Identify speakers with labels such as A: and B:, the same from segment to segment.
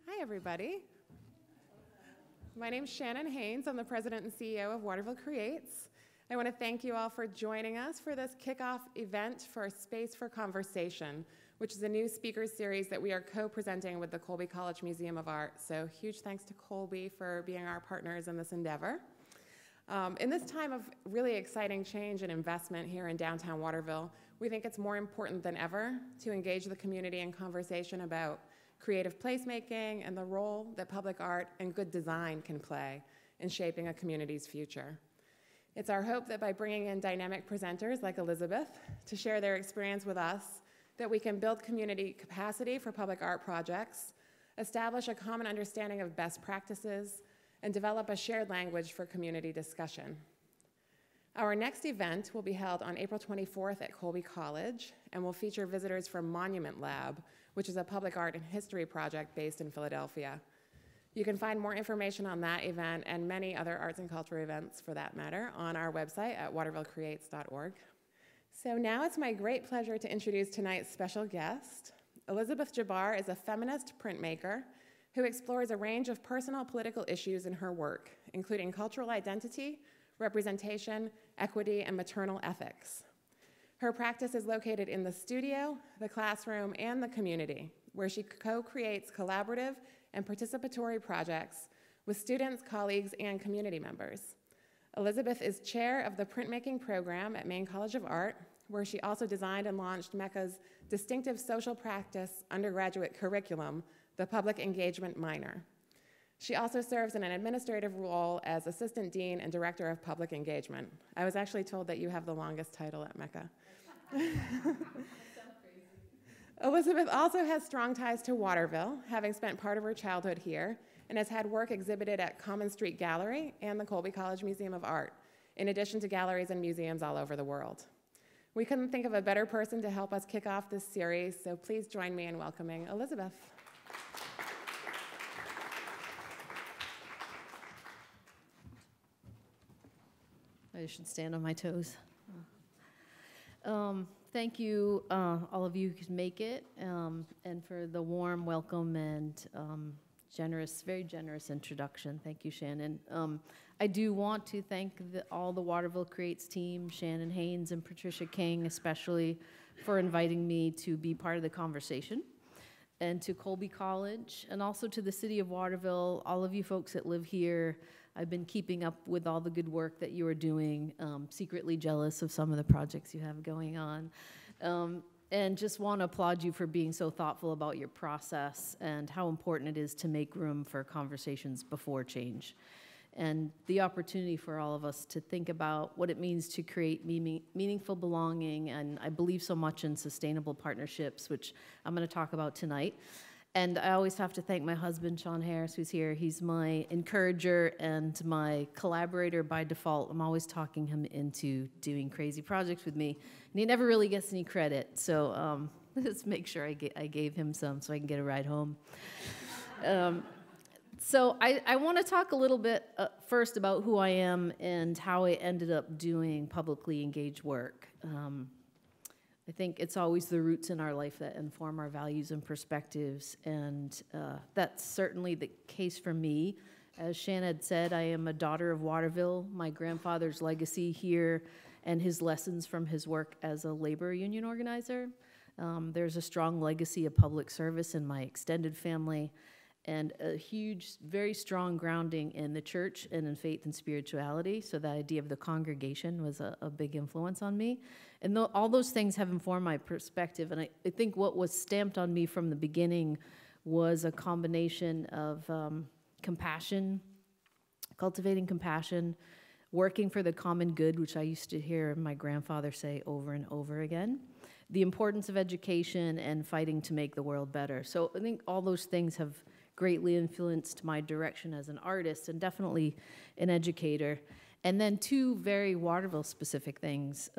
A: Hi, everybody. My name's Shannon Haynes. I'm the president and CEO of Waterville Creates. I want to thank you all for joining us for this kickoff event for Space for Conversation, which is a new speaker series that we are co-presenting with the Colby College Museum of Art. So huge thanks to Colby for being our partners in this endeavor. In this time of really exciting change and investment here in downtown Waterville, we think it's more important than ever to engage the community in conversation about creative placemaking and the role that public art and good design can play in shaping a community's future. It's our hope that by bringing in dynamic presenters like Elizabeth to share their experience with us, that we can build community capacity for public art projects, establish a common understanding of best practices, and develop a shared language for community discussion. Our next event will be held on April 24th at Colby College and will feature visitors from Monument Lab, which is a public art and history project based in Philadelphia. You can find more information on that event and many other arts and culture events for that matter on our website at watervillecreates.org. So now it's my great pleasure to introduce tonight's special guest. Elizabeth Jabar is a feminist printmaker who explores a range of personal political issues in her work, including cultural identity, representation, equity, and maternal ethics. Her practice is located in the studio, the classroom, and the community, where she co-creates collaborative and participatory projects with students, colleagues, and community members. Elizabeth is chair of the printmaking program at Maine College of Art, where she also designed and launched MECA's distinctive social practice undergraduate curriculum, the Public Engagement Minor. She also serves in an administrative role as Assistant Dean and Director of Public Engagement. I was actually told that you have the longest title at MECA. Elizabeth also has strong ties to Waterville, having spent part of her childhood here, and has had work exhibited at Common Street Gallery and the Colby College Museum of Art, in addition to galleries and museums all over the world. We couldn't think of a better person to help us kick off this series, so please join me in welcoming Elizabeth.
B: I should stand on my toes. Thank you, all of you who can make it, and for the warm welcome and very generous introduction. Thank you, Shannon. I do want to thank all the Waterville Creates team, Shannon Haynes and Patricia King especially, for inviting me to be part of the conversation, and to Colby College, and also to the city of Waterville, all of you folks that live here. I've been keeping up with all the good work that you are doing, secretly jealous of some of the projects you have going on. And just want to applaud you for being so thoughtful about your process and how important it is to make room for conversations before change. And the opportunity for all of us to think about what it means to create meaningful belonging, and I believe so much in sustainable partnerships, which I'm going to talk about tonight. And I always have to thank my husband, Sean Harris, who's here. He's my encourager and my collaborator by default. I'm always talking him into doing crazy projects with me, and he never really gets any credit. So let's make sure I gave him some so I can get a ride home. So I want to talk a little bit first about who I am and how I ended up doing publicly engaged work. I think it's always the roots in our life that inform our values and perspectives, and that's certainly the case for me. As Shannon had said, I am a daughter of Waterville. My grandfather's legacy here and his lessons from his work as a labor union organizer. There's a strong legacy of public service in my extended family, and a huge, very strong grounding in the church and in faith and spirituality. So that idea of the congregation was a big influence on me. And all those things have informed my perspective. And I think what was stamped on me from the beginning was a combination of compassion, cultivating compassion, working for the common good, which I used to hear my grandfather say over and over again, the importance of education, and fighting to make the world better. So I think all those things have greatly influenced my direction as an artist and definitely an educator. And then two very Waterville-specific things.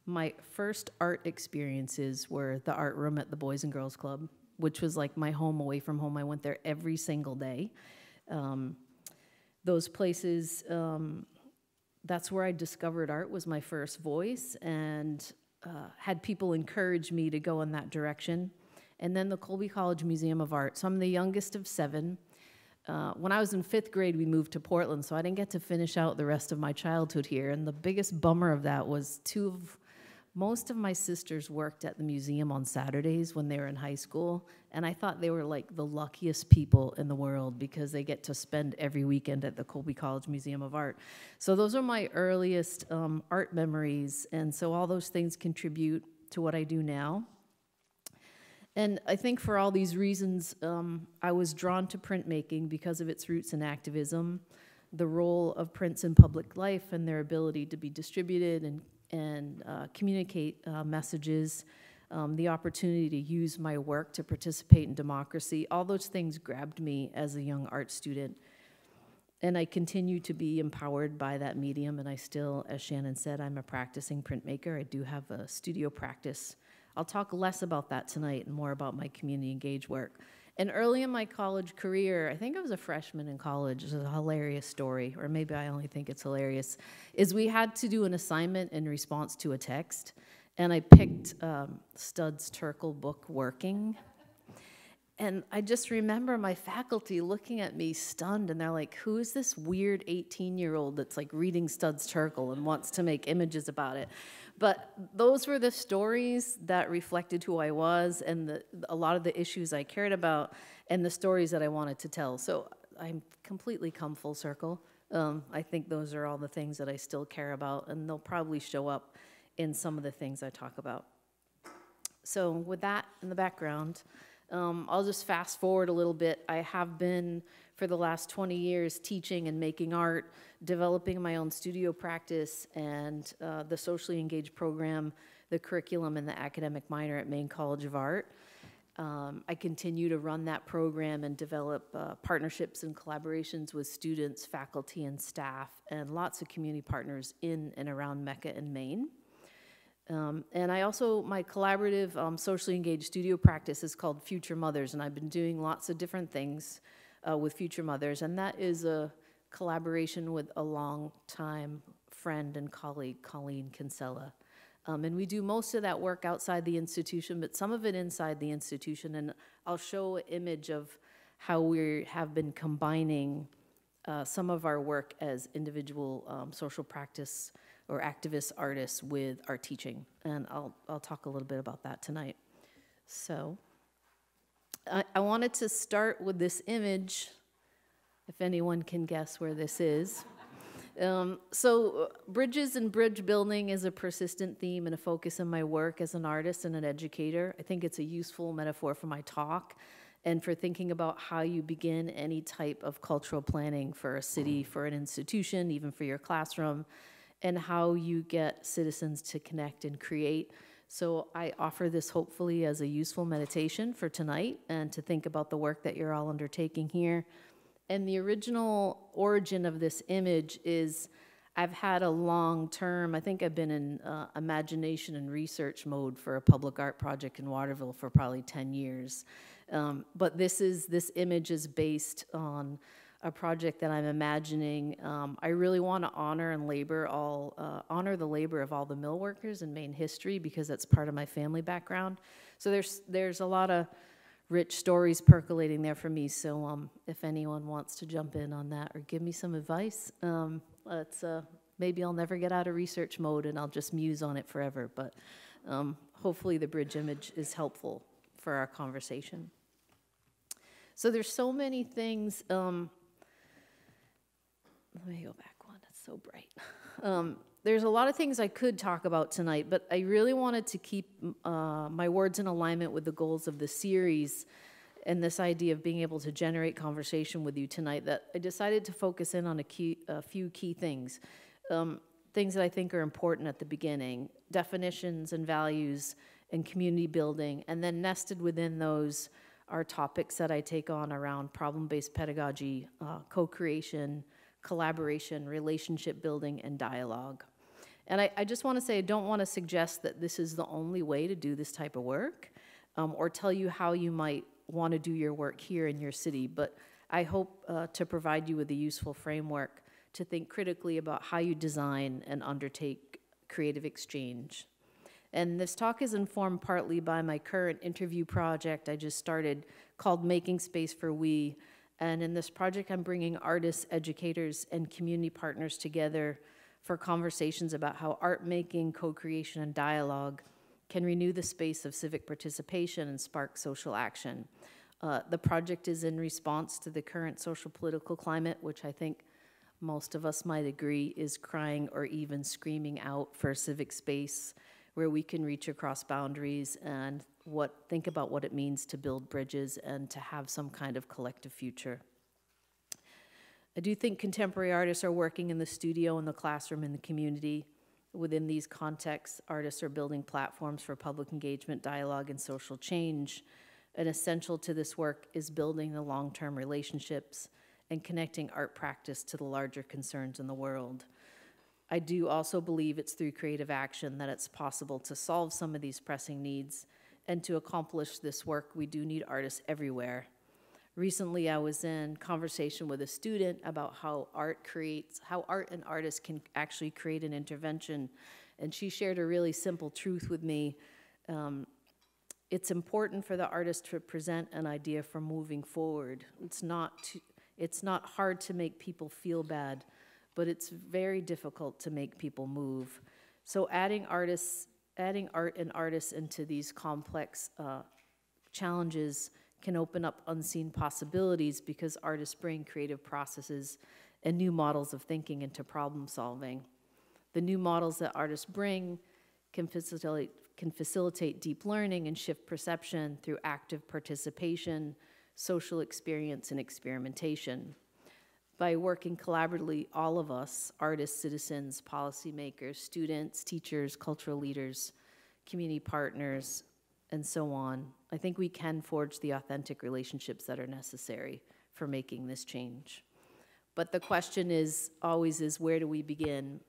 B: My first art experiences were the art room at the Boys and Girls Club, which was like my home away from home. I went there every single day. Those places, that's where I discovered art, was my first voice, and had people encourage me to go in that direction. and then the Colby College Museum of Art. So I'm the youngest of 7. When I was in 5th grade, we moved to Portland, so I didn't get to finish out the rest of my childhood here. And the biggest bummer of that was most of my sisters worked at the museum on Saturdays when they were in high school, and I thought they were like the luckiest people in the world because they get to spend every weekend at the Colby College Museum of Art. So those are my earliest art memories, and so all those things contribute to what I do now. And I think for all these reasons, I was drawn to printmaking because of its roots in activism, the role of prints in public life and their ability to be distributed and communicate messages, the opportunity to use my work to participate in democracy. All those things grabbed me as a young art student. And I continue to be empowered by that medium, and I still, as Shannon said, I'm a practicing printmaker. I do have a studio practice. I'll talk less about that tonight and more about my community engaged work. And early in my college career, I think I was a freshman in college, this is a hilarious story, or maybe I only think it's hilarious, is we had to do an assignment in response to a text, and I picked Studs Terkel book, Working. And I just remember my faculty looking at me stunned, and they're like, who is this weird 18-year-old that's like reading Studs Terkel and wants to make images about it? But those were the stories that reflected who I was and a lot of the issues I cared about and the stories that I wanted to tell. So I'm completely come full circle. I think those are all the things that I still care about, and they'll probably show up in some of the things I talk about. So with that in the background, I'll just fast forward a little bit. I have been, for the last 20 years, teaching and making art, developing my own studio practice, and the socially engaged program, the curriculum, and the academic minor at Maine College of Art. I continue to run that program and develop partnerships and collaborations with students, faculty, and staff, and lots of community partners in and around Mecca and Maine. And I also, my collaborative socially engaged studio practice is called Future Mothers, and I've been doing lots of different things with Future Mothers, and that is a collaboration with a longtime friend and colleague, Colleen Kinsella. And we do most of that work outside the institution, but some of it inside the institution, and I'll show an image of how we have been combining some of our work as individual social practice or activist artists with our teaching, and I'll talk a little bit about that tonight. So I wanted to start with this image, if anyone can guess where this is. So bridges and bridge building is a persistent theme and a focus in my work as an artist and an educator. I think it's a useful metaphor for my talk and for thinking about how you begin any type of cultural planning for a city, for an institution, even for your classroom, and how you get citizens to connect and create. So I offer this hopefully as a useful meditation for tonight and to think about the work that you're all undertaking here. And the original origin of this image is I've had a long term, I think I've been in imagination and research mode for a public art project in Waterville for probably 10 years. But this image is based on a project that I'm imagining. I really want to honor and honor the labor of all the mill workers in Maine history because that's part of my family background. So there's a lot of rich stories percolating there for me. So if anyone wants to jump in on that or give me some advice, maybe I'll never get out of research mode and I'll just muse on it forever. But hopefully the bridge image is helpful for our conversation. So there's so many things. Let me go back one, it's so bright. There's a lot of things I could talk about tonight, but I really wanted to keep my words in alignment with the goals of the series and this idea of being able to generate conversation with you tonight, that I decided to focus in on a few key things. Things that I think are important at the beginning, definitions and values and community building, and then nested within those are topics that I take on around problem-based pedagogy, co-creation, collaboration, relationship building, and dialogue. And I just want to say I don't want to suggest that this is the only way to do this type of work or tell you how you might want to do your work here in your city, but I hope to provide you with a useful framework to think critically about how you design and undertake creative exchange. And this talk is informed partly by my current interview project I just started called Making Space for We. And in this project, I'm bringing artists, educators, and community partners together for conversations about how art making, co-creation, and dialogue can renew the space of civic participation and spark social action. The project is in response to the current social political climate, which I think most of us might agree is crying or even screaming out for a civic space where we can reach across boundaries and think about what it means to build bridges and to have some kind of collective future. I do think contemporary artists are working in the studio, in the classroom, in the community. Within these contexts, artists are building platforms for public engagement, dialogue, and social change. And essential to this work is building the long-term relationships and connecting art practice to the larger concerns in the world. I do also believe it's through creative action that it's possible to solve some of these pressing needs, and to accomplish this work, we do need artists everywhere. Recently, I was in conversation with a student about how art and artists can actually create an intervention, and she shared a really simple truth with me. It's important for the artist to present an idea for moving forward. It's not hard to make people feel bad, but it's very difficult to make people move. So adding art and artists into these complex challenges can open up unseen possibilities, because artists bring creative processes and new models of thinking into problem solving. The new models that artists bring can facilitate deep learning and shift perception through active participation, social experience, and experimentation. By working collaboratively, all of us, artists, citizens, policymakers, students, teachers, cultural leaders, community partners, and so on, I think we can forge the authentic relationships that are necessary for making this change. But the question is always where do we begin?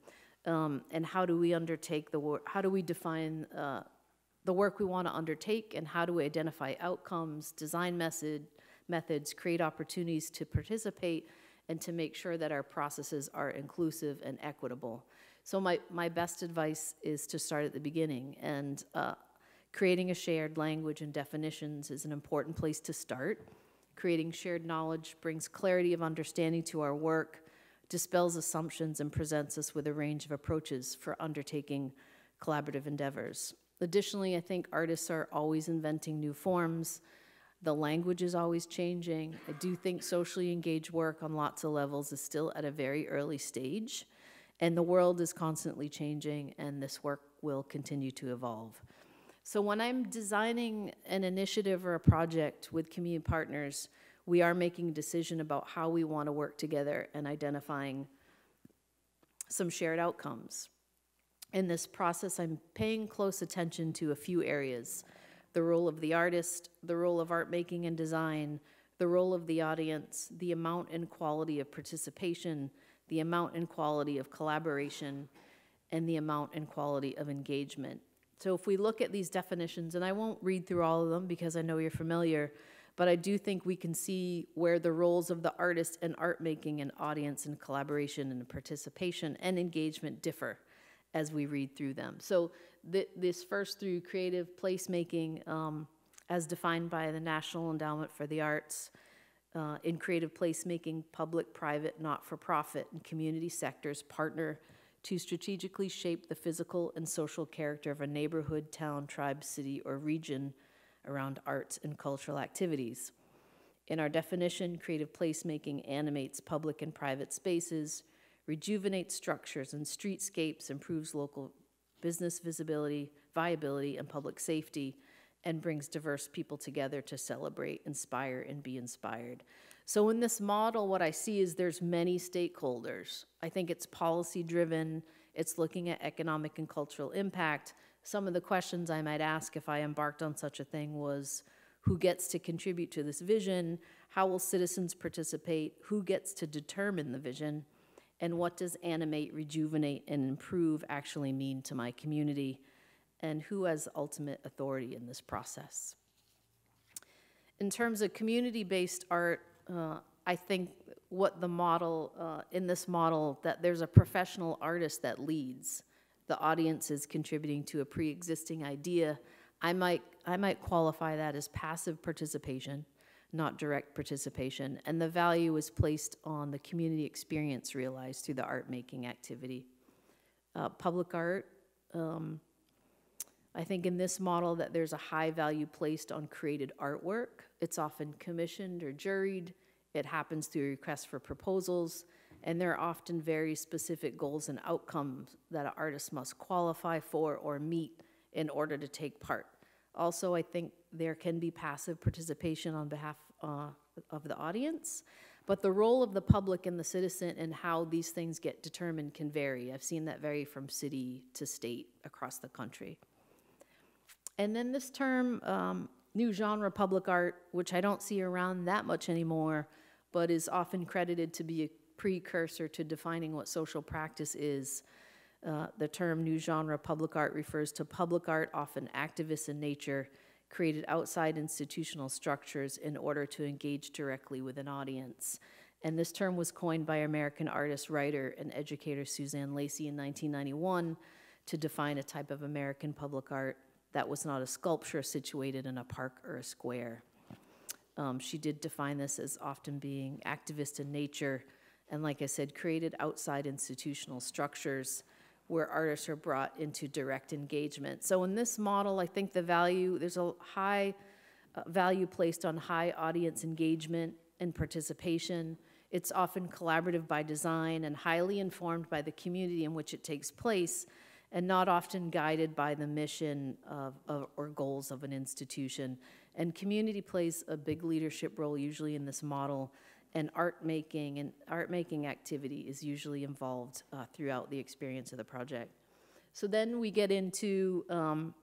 B: And how do we undertake the work? How do we define the work we want to undertake, and how do we identify outcomes, design methods, create opportunities to participate, and to make sure that our processes are inclusive and equitable? So my best advice is to start at the beginning, and creating a shared language and definitions is an important place to start. Creating shared knowledge brings clarity of understanding to our work, dispels assumptions, and presents us with a range of approaches for undertaking collaborative endeavors. Additionally, I think artists are always inventing new forms. The language is always changing. I do think socially engaged work on lots of levels is still at a very early stage, and the world is constantly changing, and this work will continue to evolve. So when I'm designing an initiative or a project with community partners, we are making a decision about how we want to work together and identifying some shared outcomes. In this process, I'm paying close attention to a few areas: the role of the artist, the role of art making and design, the role of the audience, the amount and quality of participation, the amount and quality of collaboration, and the amount and quality of engagement. So if we look at these definitions, and I won't read through all of them because I know you're familiar, but I do think we can see where the roles of the artist and art making and audience and collaboration and participation and engagement differ as we read through them. So this first through creative placemaking, as defined by the National Endowment for the Arts. In creative placemaking, public, private, not-for-profit, and community sectors partner to strategically shape the physical and social character of a neighborhood, town, tribe, city, or region around arts and cultural activities. In our definition, creative placemaking animates public and private spaces, rejuvenates structures and streetscapes, improves local business visibility, viability, and public safety, and brings diverse people together to celebrate, inspire, and be inspired. So in this model, what I see is there's many stakeholders. I think it's policy-driven. It's looking at economic and cultural impact. Some of the questions I might ask if I embarked on such a thing was, who gets to contribute to this vision? How will citizens participate? Who gets to determine the vision? And what does animate, rejuvenate, and improve actually mean to my community? And who has ultimate authority in this process? In terms of community-based art, I think what the model, in this model, that there's a professional artist that leads. the audience is contributing to a pre-existing idea, I might qualify that as passive participation, not direct participation, and the value is placed on the community experience realized through the art-making activity. Public art, I think in this model that there's a high value placed on created artwork. It's often commissioned or juried. It happens through requests for proposals, and there are often very specific goals and outcomes that an artist must qualify for or meet in order to take part. Also, I think there can be passive participation on behalf of the audience, but the role of the public and the citizen and how these things get determined can vary. I've seen that vary from city to state across the country. And then this term, new genre public art, which I don't see around that much anymore, but is often credited to be a precursor to defining what social practice is. The term new genre public art refers to public art, often activist in nature, created outside institutional structures in order to engage directly with an audience. And this term was coined by American artist, writer, and educator Suzanne Lacy in 1991 to define a type of American public art that was not a sculpture situated in a park or a square. She did define this as often being activist in nature, and like I said, created outside institutional structures where artists are brought into direct engagement. So in this model, I think the value, there's a high value placed on high audience engagement and participation. It's often collaborative by design and highly informed by the community in which it takes place, and not often guided by the mission or goals of an institution. And community plays a big leadership role usually in this model, and art making activity is usually involved throughout the experience of the project. So then we get into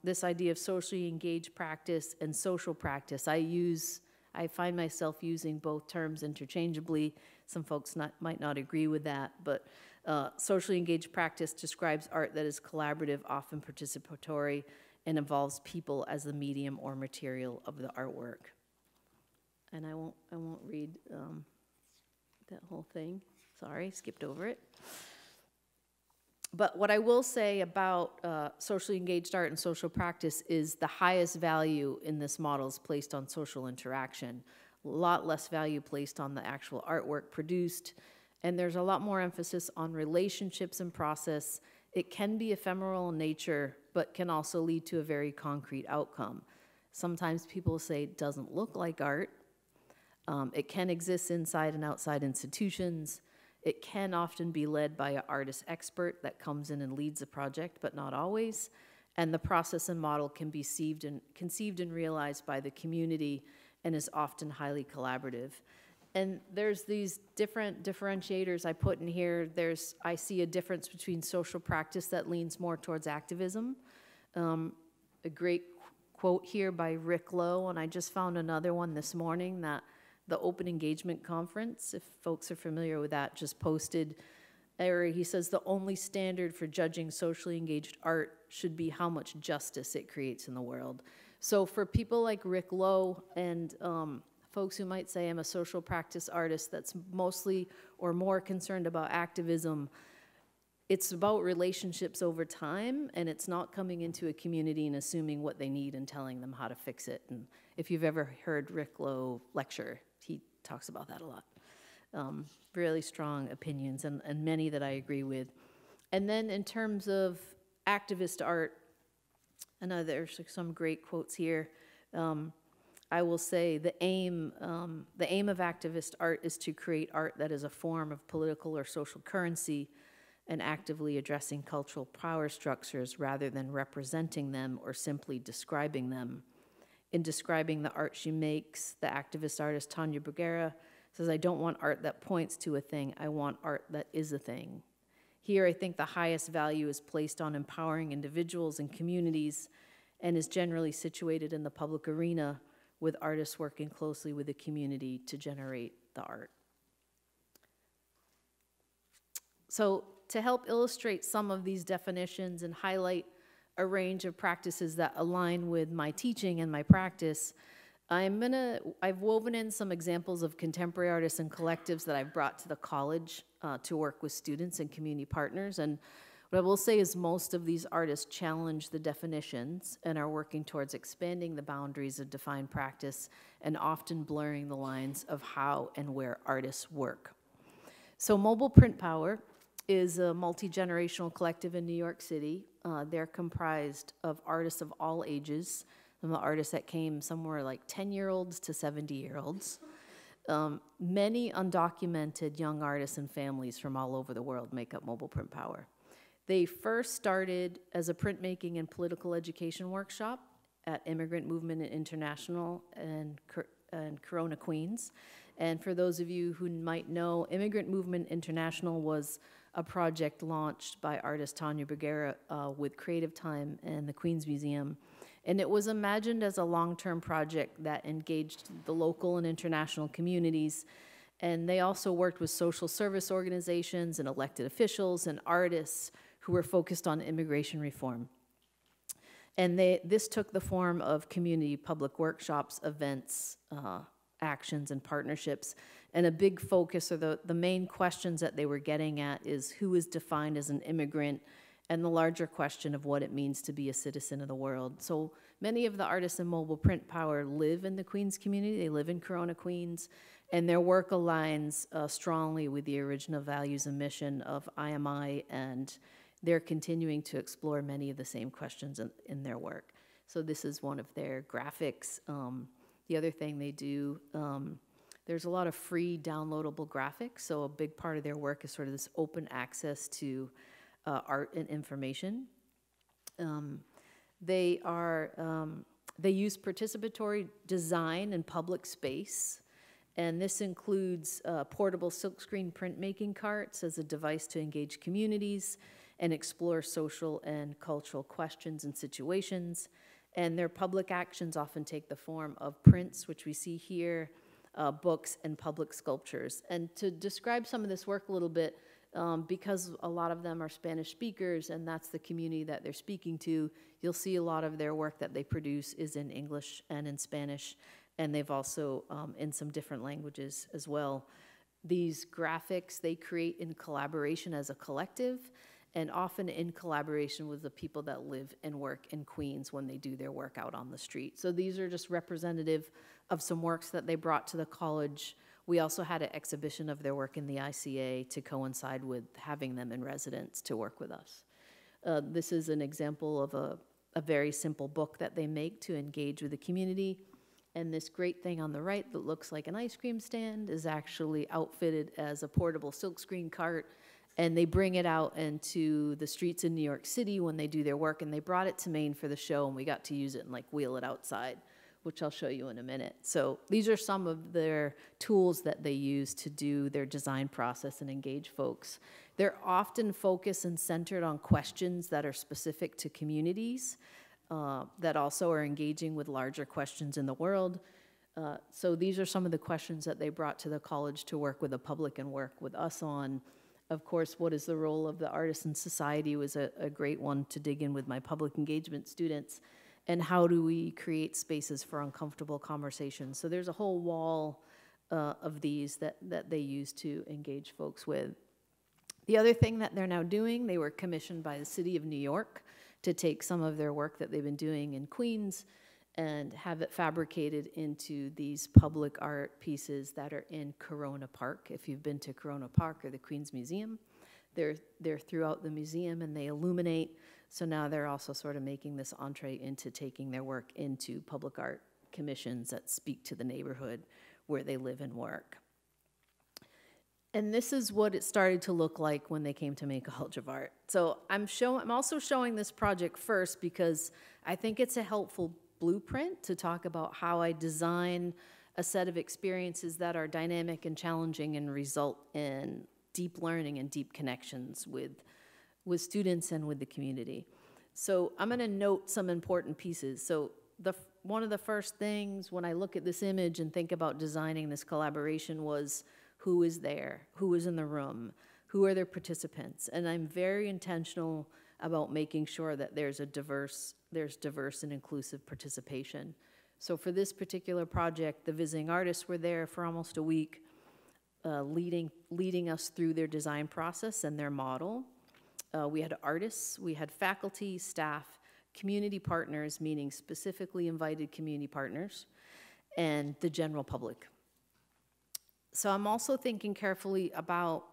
B: this idea of socially engaged practice and social practice. I find myself using both terms interchangeably. Some folks might not agree with that, but socially engaged practice describes art that is collaborative, often participatory, and involves people as the medium or material of the artwork. And I won't read that whole thing. Sorry, skipped over it. But what I will say about socially engaged art and social practice is the highest value in this model is placed on social interaction. A lot less value placed on the actual artwork produced, and there's a lot more emphasis on relationships and process. It can be ephemeral in nature, but can also lead to a very concrete outcome. Sometimes people say it doesn't look like art. It can exist inside and outside institutions. It can often be led by an artist expert that comes in and leads a project, but not always. And the process and model can be conceived and realized by the community and is often highly collaborative. And there's these different differentiators I put in here. I see a difference between social practice that leans more towards activism. A great quote here by Rick Lowe, and I just found another one this morning that the Open Engagement Conference, if folks are familiar with that, just posted, where he says the only standard for judging socially engaged art should be how much justice it creates in the world. So for people like Rick Lowe and folks who might say I'm a social practice artist that's mostly or more concerned about activism, it's about relationships over time, and it's not coming into a community and assuming what they need and telling them how to fix it. And if you've ever heard Rick Lowe lecture, he talks about that a lot. Really strong opinions, and many that I agree with. And then in terms of activist art, I know there's some great quotes here. I will say the aim of activist art is to create art that is a form of political or social currency and actively addressing cultural power structures rather than representing them or simply describing them. In describing the art she makes, the activist artist Tania Bruguera says, "I don't want art that points to a thing, I want art that is a thing." Here, I think the highest value is placed on empowering individuals and communities and is generally situated in the public arena, with artists working closely with the community to generate the art. So to help illustrate some of these definitions and highlight a range of practices that align with my teaching and my practice, I've woven in some examples of contemporary artists and collectives that I've brought to the college to work with students and community partners. And What I will say is most of these artists challenge the definitions and are working towards expanding the boundaries of defined practice and often blurring the lines of how and where artists work. So Mobile Print Power is a multi-generational collective in New York City. They're comprised of artists of all ages, some of the artists that came somewhere like 10-year-olds to 70-year-olds. Many undocumented young artists and families from all over the world make up Mobile Print Power. They first started as a printmaking and political education workshop at Immigrant Movement International and Corona, Queens. And for those of you who might know, Immigrant Movement International was a project launched by artist Tania Bruguera with Creative Time and the Queens Museum. And it was imagined as a long-term project that engaged the local and international communities. And they also worked with social service organizations and elected officials and artists who were focused on immigration reform. And this took the form of community public workshops, events, actions, and partnerships. And a big focus, or the main questions that they were getting at, is who is defined as an immigrant, and the larger question of what it means to be a citizen of the world. So many of the artists in Mobile Print Power live in the Queens community. They live in Corona, Queens, and their work aligns strongly with the original values and mission of IMI, and they're continuing to explore many of the same questions in their work. So this is one of their graphics. The other thing they do, there's a lot of free downloadable graphics, so a big part of their work is sort of this open access to art and information. They use participatory design in public space, and this includes portable silkscreen printmaking carts as a device to engage communities and explore social and cultural questions and situations. And their public actions often take the form of prints, which we see here, books, and public sculptures. And to describe some of this work a little bit, because a lot of them are Spanish speakers and that's the community that they're speaking to, you'll see a lot of their work that they produce is in English and in Spanish, and they've also in some different languages as well. These graphics they create in collaboration as a collective, and often in collaboration with the people that live and work in Queens when they do their work out on the street. So these are just representative of some works that they brought to the college. We also had an exhibition of their work in the ICA to coincide with having them in residence to work with us. This is an example of a very simple book that they make to engage with the community. And this great thing on the right that looks like an ice cream stand is actually outfitted as a portable silkscreen cart. And they bring it out into the streets in New York City when they do their work, and they brought it to Maine for the show, and we got to use it and like wheel it outside, which I'll show you in a minute. So these are some of their tools that they use to do their design process and engage folks. They're often focused and centered on questions that are specific to communities that also are engaging with larger questions in the world. So these are some of the questions that they brought to the college to work with the public and work with us on. Of course, what is the role of the artist in society was a great one to dig in with my public engagement students, and how do we create spaces for uncomfortable conversations. So there's a whole wall of these that they use to engage folks with. The other thing that they're now doing, they were commissioned by the city of New York to take some of their work that they've been doing in Queens and have it fabricated into these public art pieces that are in Corona Park. If you've been to Corona Park or the Queens Museum, they're throughout the museum and they illuminate. So now they're also sort of making this entree into taking their work into public art commissions that speak to the neighborhood where they live and work. And this is what it started to look like when they came to Maine College of Art. So I'm also showing this project first because I think it's a helpful blueprint to talk about how I design a set of experiences that are dynamic and challenging and result in deep learning and deep connections with students and with the community. So I'm going to note some important pieces. So one of the first things when I look at this image and think about designing this collaboration was who is there, who is in the room, who are their participants, and I'm very intentional about making sure that there's diverse and inclusive participation. So for this particular project, the visiting artists were there for almost a week, leading us through their design process and their model. we had artists, we had faculty, staff, community partners, meaning specifically invited community partners, and the general public. So I'm also thinking carefully about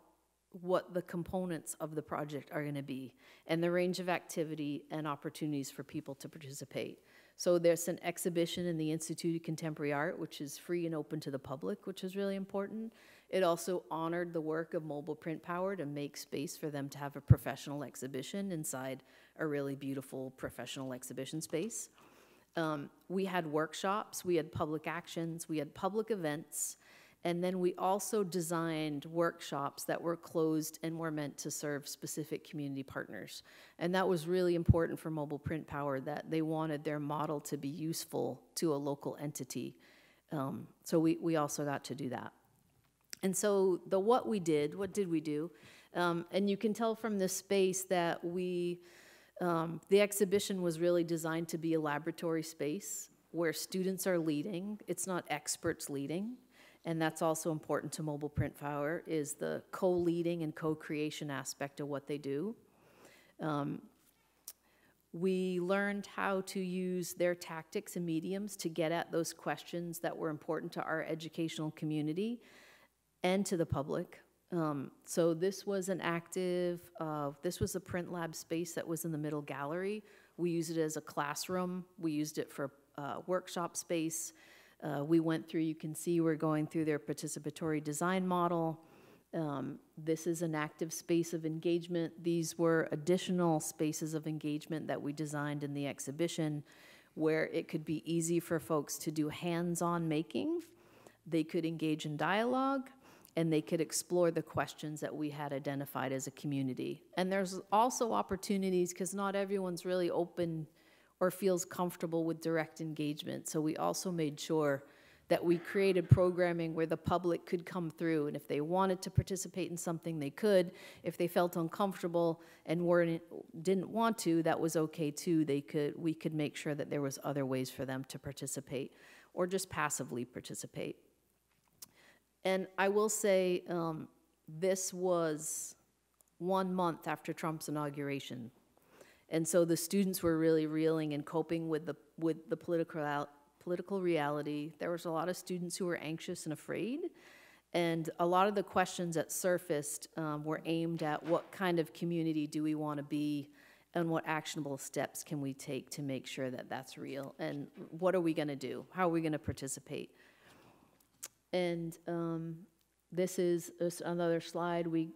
B: what the components of the project are going to be and the range of activity and opportunities for people to participate. So there's an exhibition in the Institute of Contemporary Art, which is free and open to the public, which is really important. It also honored the work of Mobile Print Power to make space for them to have a professional exhibition inside a really beautiful professional exhibition space. We had workshops, we had public actions, we had public events, and then we also designed workshops that were closed and were meant to serve specific community partners. And that was really important for Mobile Print Power, that they wanted their model to be useful to a local entity. So we also got to do that. And so what did we do? And you can tell from this space that the exhibition was really designed to be a laboratory space where students are leading. It's not experts leading. And that's also important to Mobile Print Power, is the co-leading and co-creation aspect of what they do. We learned how to use their tactics and mediums to get at those questions that were important to our educational community and to the public. So this was this was a print lab space that was in the middle gallery. We used it as a classroom. We used it for workshop space. We went through, you can see we're going through their participatory design model. This is an active space of engagement. These were additional spaces of engagement that we designed in the exhibition, where it could be easy for folks to do hands-on making. They could engage in dialogue, and they could explore the questions that we had identified as a community. And there's also opportunities, because not everyone's really open or feels comfortable with direct engagement. So we also made sure that we created programming where the public could come through, and if they wanted to participate in something, they could. If they felt uncomfortable and didn't want to, that was okay too. We could make sure that there was other ways for them to participate or just passively participate. And I will say, this was 1 month after Trump's inauguration. And so the students were really reeling and coping with the political reality. There was a lot of students who were anxious and afraid. And a lot of the questions that surfaced were aimed at what kind of community do we want to be, and what actionable steps can we take to make sure that that's real, and what are we going to do? How are we going to participate? And this is another slide. We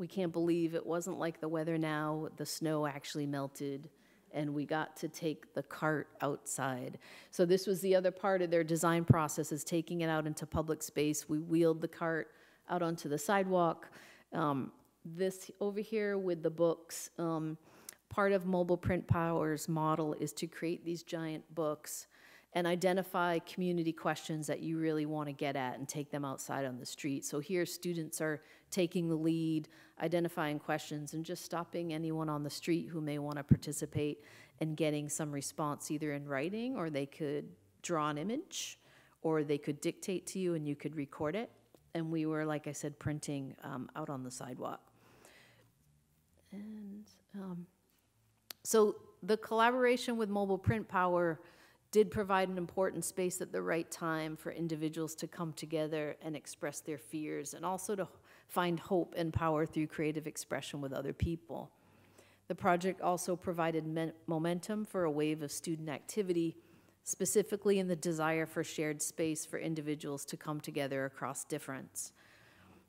B: can't believe it wasn't like the weather now. The snow actually melted, and we got to take the cart outside. So this was the other part of their design process, is taking it out into public space. We wheeled the cart out onto the sidewalk. This over here with the books, part of Mobile Print Power's model is to create these giant books and identify community questions that you really want to get at and take them outside on the street. So here students are taking the lead, identifying questions, and just stopping anyone on the street who may want to participate and getting some response, either in writing, or they could draw an image, or they could dictate to you and you could record it. And we were, like I said, printing out on the sidewalk. And so the collaboration with Mobile Print Power did provide an important space at the right time for individuals to come together and express their fears, and also to find hope and power through creative expression with other people. The project also provided momentum for a wave of student activity, specifically in the desire for shared space for individuals to come together across difference.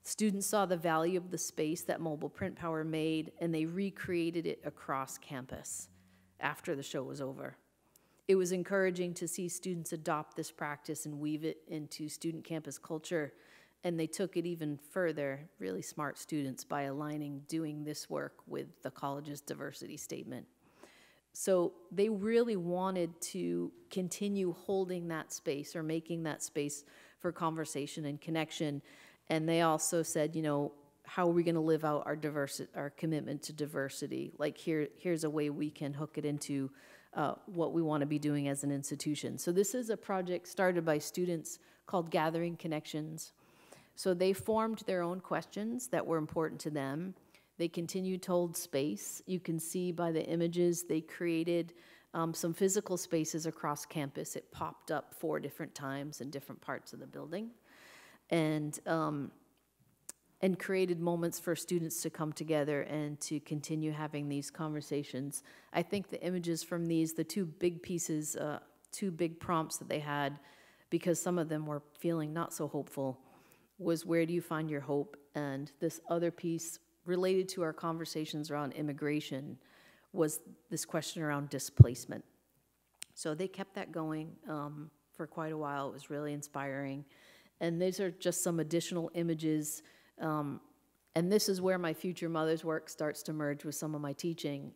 B: Students saw the value of the space that Mobile Print Power made, and they recreated it across campus after the show was over. It was encouraging to see students adopt this practice and weave it into student campus culture, and they took it even further, really smart students, by aligning doing this work with the college's diversity statement. So they really wanted to continue holding that space, or making that space for conversation and connection, and they also said, you know, how are we going to live out our commitment to diversity? Like, here's a way we can hook it into what we want to be doing as an institution. So this is a project started by students called Gathering Connections. So they formed their own questions that were important to them. They continued to hold space. You can see by the images they created some physical spaces across campus. It popped up 4 different times in different parts of the building, and created moments for students to come together and to continue having these conversations. I think the images from these, the 2 big pieces, 2 big prompts that they had, because some of them were feeling not so hopeful, was where do you find your hope? And this other piece related to our conversations around immigration was this question around displacement. So they kept that going for quite a while. It was really inspiring. And these are just some additional images. And this is where my Future Mothers work starts to merge with some of my teaching,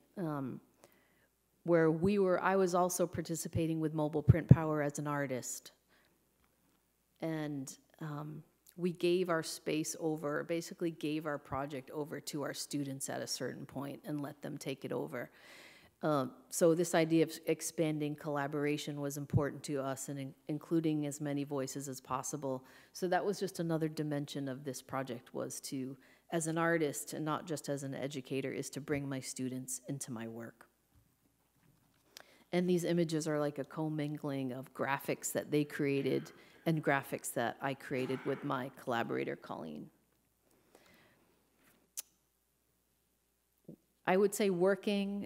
B: where I was also participating with Mobile Print Power as an artist. And we gave our space over, basically gave our project over to our students at a certain point and let them take it over. So this idea of expanding collaboration was important to us, and including as many voices as possible. So that was just another dimension of this project, was to, as an artist and not just as an educator, is to bring my students into my work. And these images are like a commingling of graphics that they created and graphics that I created with my collaborator, Colleen. I would say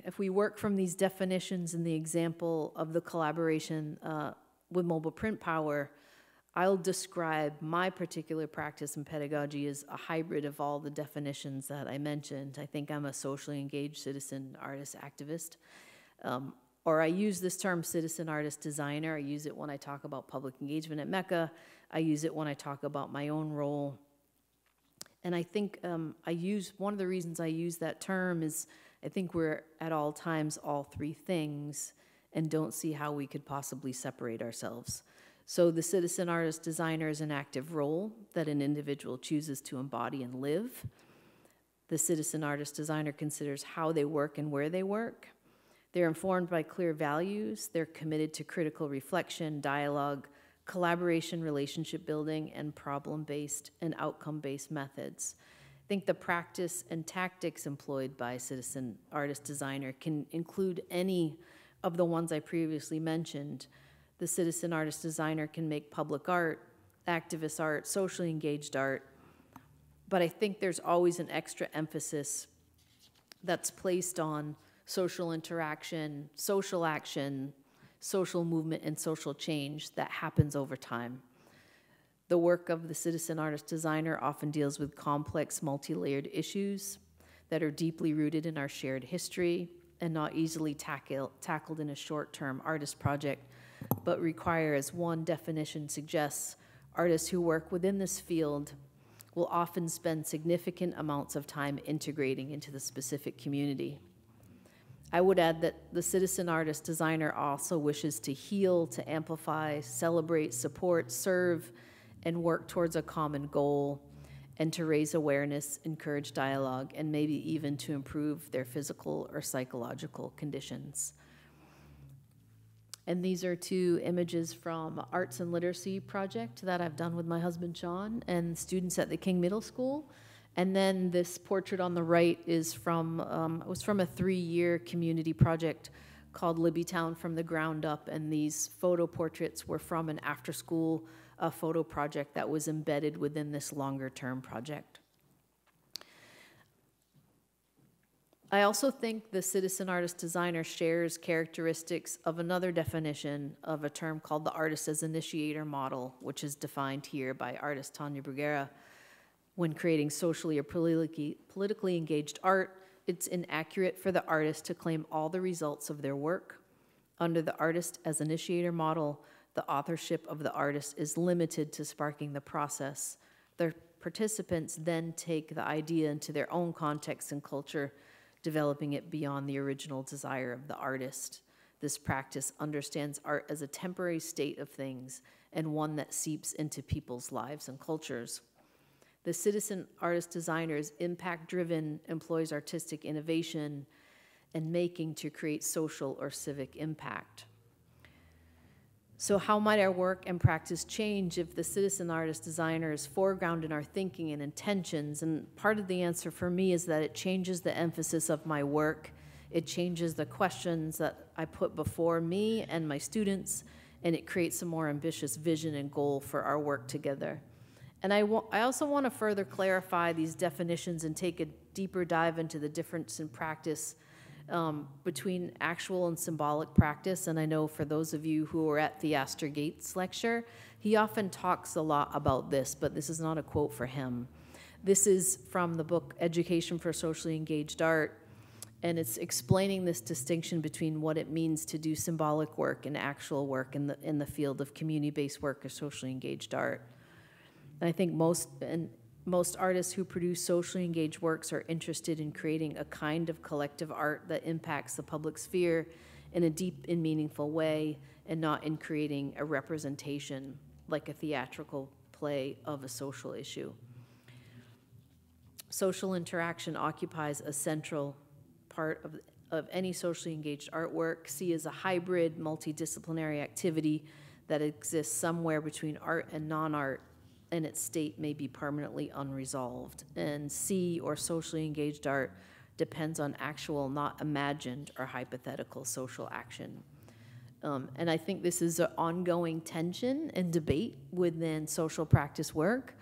B: if we work from these definitions in the example of the collaboration with Mobile Print Power, I'll describe my particular practice and pedagogy as a hybrid of all the definitions that I mentioned. I think I'm a socially engaged citizen, artist, activist. Or I use this term citizen, artist, designer. I use it when I talk about public engagement at Mecca. I use it when I talk about my own role. And I think one of the reasons I use that term is I think we're at all times all 3 things and don't see how we could possibly separate ourselves. So the citizen, artist, designer is an active role that an individual chooses to embody and live. The citizen, artist, designer considers how they work and where they work. They're informed by clear values. They're committed to critical reflection, dialogue, collaboration, relationship building, and problem-based and outcome-based methods. I think the practice and tactics employed by citizen, artist, designer can include any of the ones I previously mentioned. The citizen, artist, designer can make public art, activist art, socially engaged art, but I think there's always an extra emphasis that's placed on social interaction, social action, social movement, and social change that happens over time. The work of the citizen, artist, designer often deals with complex, multi-layered issues that are deeply rooted in our shared history and not easily tackled in a short-term artist project, but require, as one definition suggests, artists who work within this field will often spend significant amounts of time integrating into the specific community. I would add that the citizen, artist, designer also wishes to heal, to amplify, celebrate, support, serve, and work towards a common goal, and to raise awareness, encourage dialogue, and maybe even to improve their physical or psychological conditions. And these are 2 images from Arts and Literacy project that I've done with my husband, Sean, and students at the King Middle School. And then this portrait on the right is from, it was from a 3-year community project called Libbytown from the Ground Up, and these photo portraits were from an after-school photo project that was embedded within this longer-term project. I also think the citizen, artist, designer shares characteristics of another definition of a term called the artist as initiator model, which is defined here by artist Tania Bruguera. When creating socially or politically engaged art, it's inaccurate for the artist to claim all the results of their work. Under the artist as initiator model, the authorship of the artist is limited to sparking the process. The participants then take the idea into their own context and culture, developing it beyond the original desire of the artist. This practice understands art as a temporary state of things and one that seeps into people's lives and cultures. The citizen, artist, designer is impact-driven, employs artistic innovation and making to create social or civic impact. So how might our work and practice change if the citizen artist designer is foreground in our thinking and intentions? And part of the answer for me is that it changes the emphasis of my work. It changes the questions that I put before me and my students, and it creates a more ambitious vision and goal for our work together. And I also want to further clarify these definitions and take a deeper dive into the difference in practice between actual and symbolic practice. And I know for those of you who were at Theaster Gates' lecture, he often talks a lot about this, but this is not a quote for him. This is from the book Education for Socially Engaged Art, and it's explaining this distinction between what it means to do symbolic work and actual work in the field of community-based work or socially engaged art. And I think most artists who produce socially engaged works are interested in creating a kind of collective art that impacts the public sphere in a deep and meaningful way, and not in creating a representation like a theatrical play of a social issue. Social interaction occupies a central part of any socially engaged artwork. See as a hybrid, multidisciplinary activity that exists somewhere between art and non-art, and its state may be permanently unresolved. And C, or socially engaged art, depends on actual, not imagined or hypothetical social action. And I think this is an ongoing tension and debate within social practice work.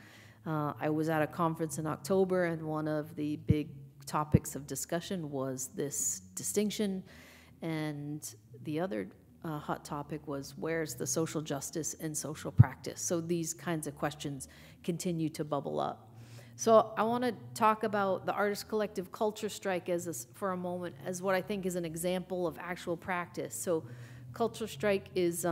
B: I was at a conference in October, and one of the big topics of discussion was this distinction, and the other hot topic was, where's the social justice in social practice? So these kinds of questions continue to bubble up. So I want to talk about the Artist Collective Culture Strike for a moment as what I think is an example of actual practice. So Culture Strike is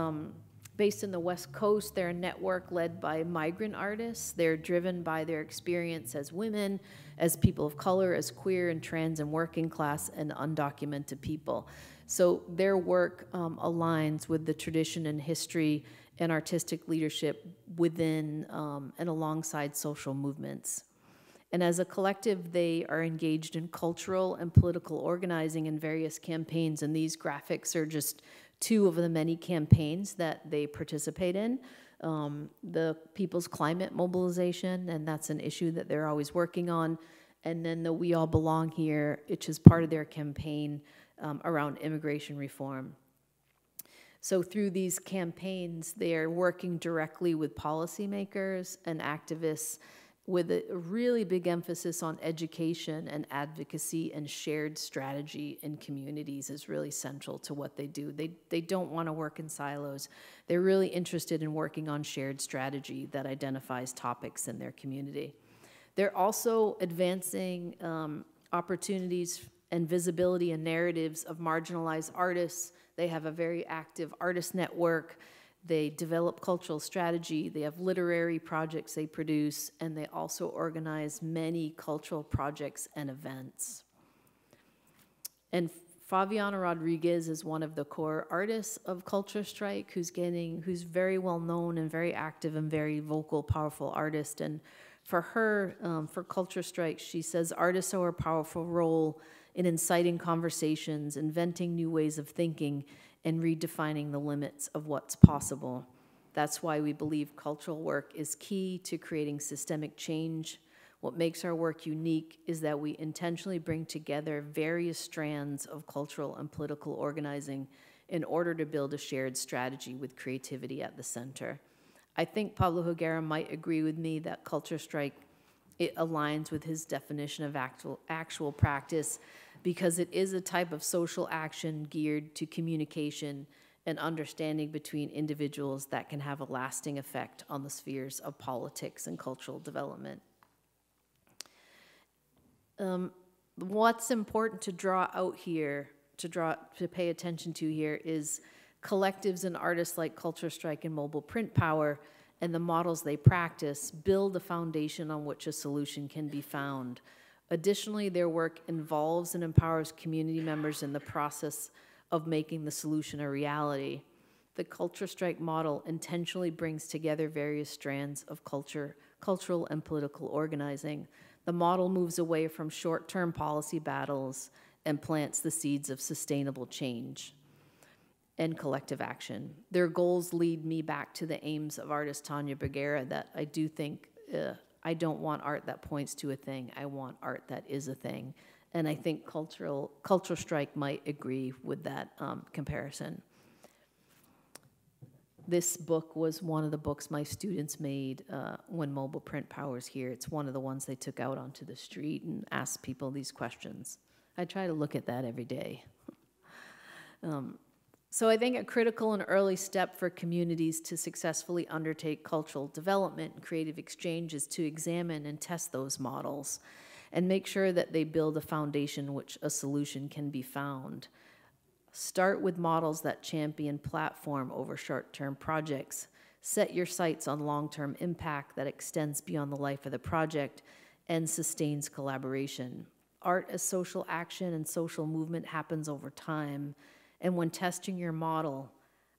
B: based in the West Coast. They're a network led by migrant artists. They're driven by their experience as women, as people of color, as queer and trans and working class and undocumented people. So their work aligns with the tradition and history and artistic leadership within and alongside social movements. And as a collective, they are engaged in cultural and political organizing in various campaigns, and these graphics are just two of the many campaigns that they participate in. The People's Climate Mobilization, and that's an issue that they're always working on, and then the We All Belong Here, which is part of their campaign around immigration reform. So through these campaigns, they are working directly with policymakers and activists with a really big emphasis on education and advocacy, and shared strategy in communities is really central to what they do. They don't want to work in silos. They're really interested in working on shared strategy that identifies topics in their community. They're also advancing opportunities and visibility and narratives of marginalized artists. They have a very active artist network. They develop cultural strategy. They have literary projects they produce, and they also organize many cultural projects and events. And Fabiana Rodriguez is one of the core artists of Culture Strike, who's very well known and very active and very vocal, powerful artist. And for her, for Culture Strike, she says artists are a powerful role in inciting conversations, inventing new ways of thinking, and redefining the limits of what's possible. That's why we believe cultural work is key to creating systemic change. What makes our work unique is that we intentionally bring together various strands of cultural and political organizing in order to build a shared strategy with creativity at the center. I think Pablo Helguera might agree with me that Culture Strike, it aligns with his definition of actual practice, because it is a type of social action geared to communication and understanding between individuals that can have a lasting effect on the spheres of politics and cultural development. What's important to draw out here, to pay attention to here, is collectives and artists like Culture Strike and Mobile Print Power, and the models they practice build a foundation on which a solution can be found. Additionally, their work involves and empowers community members in the process of making the solution a reality. The Culture Strike model intentionally brings together various strands of cultural and political organizing. The model moves away from short-term policy battles and plants the seeds of sustainable change. and collective action. Their goals lead me back to the aims of artist Tania Bruguera, that I do think, I don't want art that points to a thing, I want art that is a thing. And I think Cultural Strike might agree with that comparison. This book was one of the books my students made when Mobile Print Power's here. It's one of the ones they took out onto the street and asked people these questions. I try to look at that every day. So I think a critical and early step for communities to successfully undertake cultural development and creative exchange is to examine and test those models and make sure that they build a foundation which a solution can be found. Start with models that champion platform over short-term projects. Set your sights on long-term impact that extends beyond the life of the project and sustains collaboration. Art as social action and social movement happens over time. And when testing your model,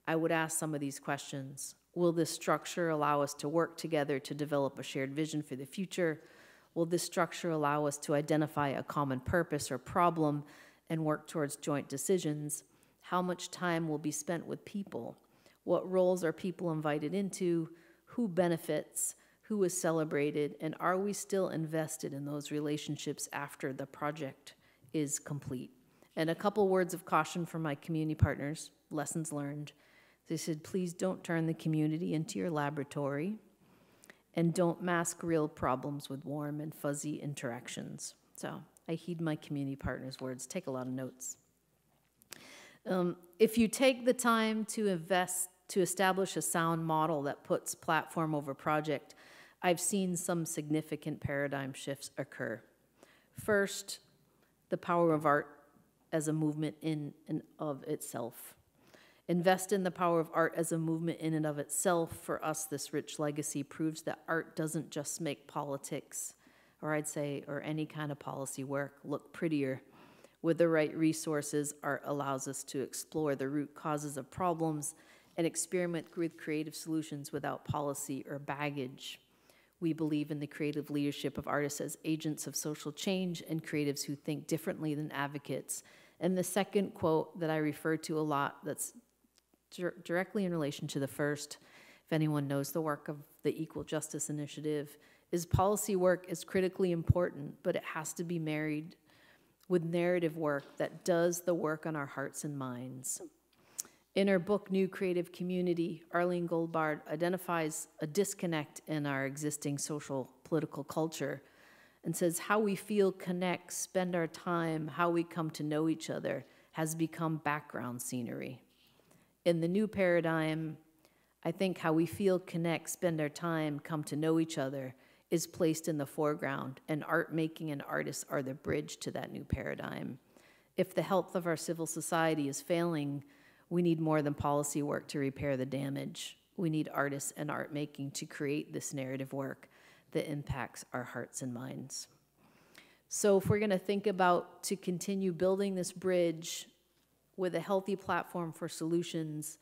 B: I would ask some of these questions. Will this structure allow us to work together to develop a shared vision for the future? Will this structure allow us to identify a common purpose or problem and work towards joint decisions? How much time will be spent with people? What roles are people invited into? Who benefits? Who is celebrated? And are we still invested in those relationships after the project is complete? And a couple words of caution from my community partners, lessons learned. They said, please don't turn the community into your laboratory, and don't mask real problems with warm and fuzzy interactions. So I heed my community partners' words, take a lot of notes. If you take the time to establish a sound model that puts platform over project, I've seen some significant paradigm shifts occur. First, the power of art as a movement in and of itself. Invest in the power of art as a movement in and of itself. For us, this rich legacy proves that art doesn't just make politics, or I'd say, or any kind of policy work, look prettier. With the right resources, art allows us to explore the root causes of problems and experiment with creative solutions without policy or baggage. We believe in the creative leadership of artists as agents of social change and creatives who think differently than advocates. And the second quote that I refer to a lot that's directly in relation to the first, if anyone knows the work of the Equal Justice Initiative, is policy work is critically important, but it has to be married with narrative work that does the work on our hearts and minds. In her book, New Creative Community, Arlene Goldbard identifies a disconnect in our existing social political culture and says how we feel, connect, spend our time, how we come to know each other has become background scenery. In the new paradigm, I think how we feel, connect, spend our time, come to know each other is placed in the foreground, and art making and artists are the bridge to that new paradigm. If the health of our civil society is failing, we need more than policy work to repair the damage. We need artists and art making to create this narrative work that impacts our hearts and minds. So if we're gonna think about to continue building this bridge with a healthy platform for solutions,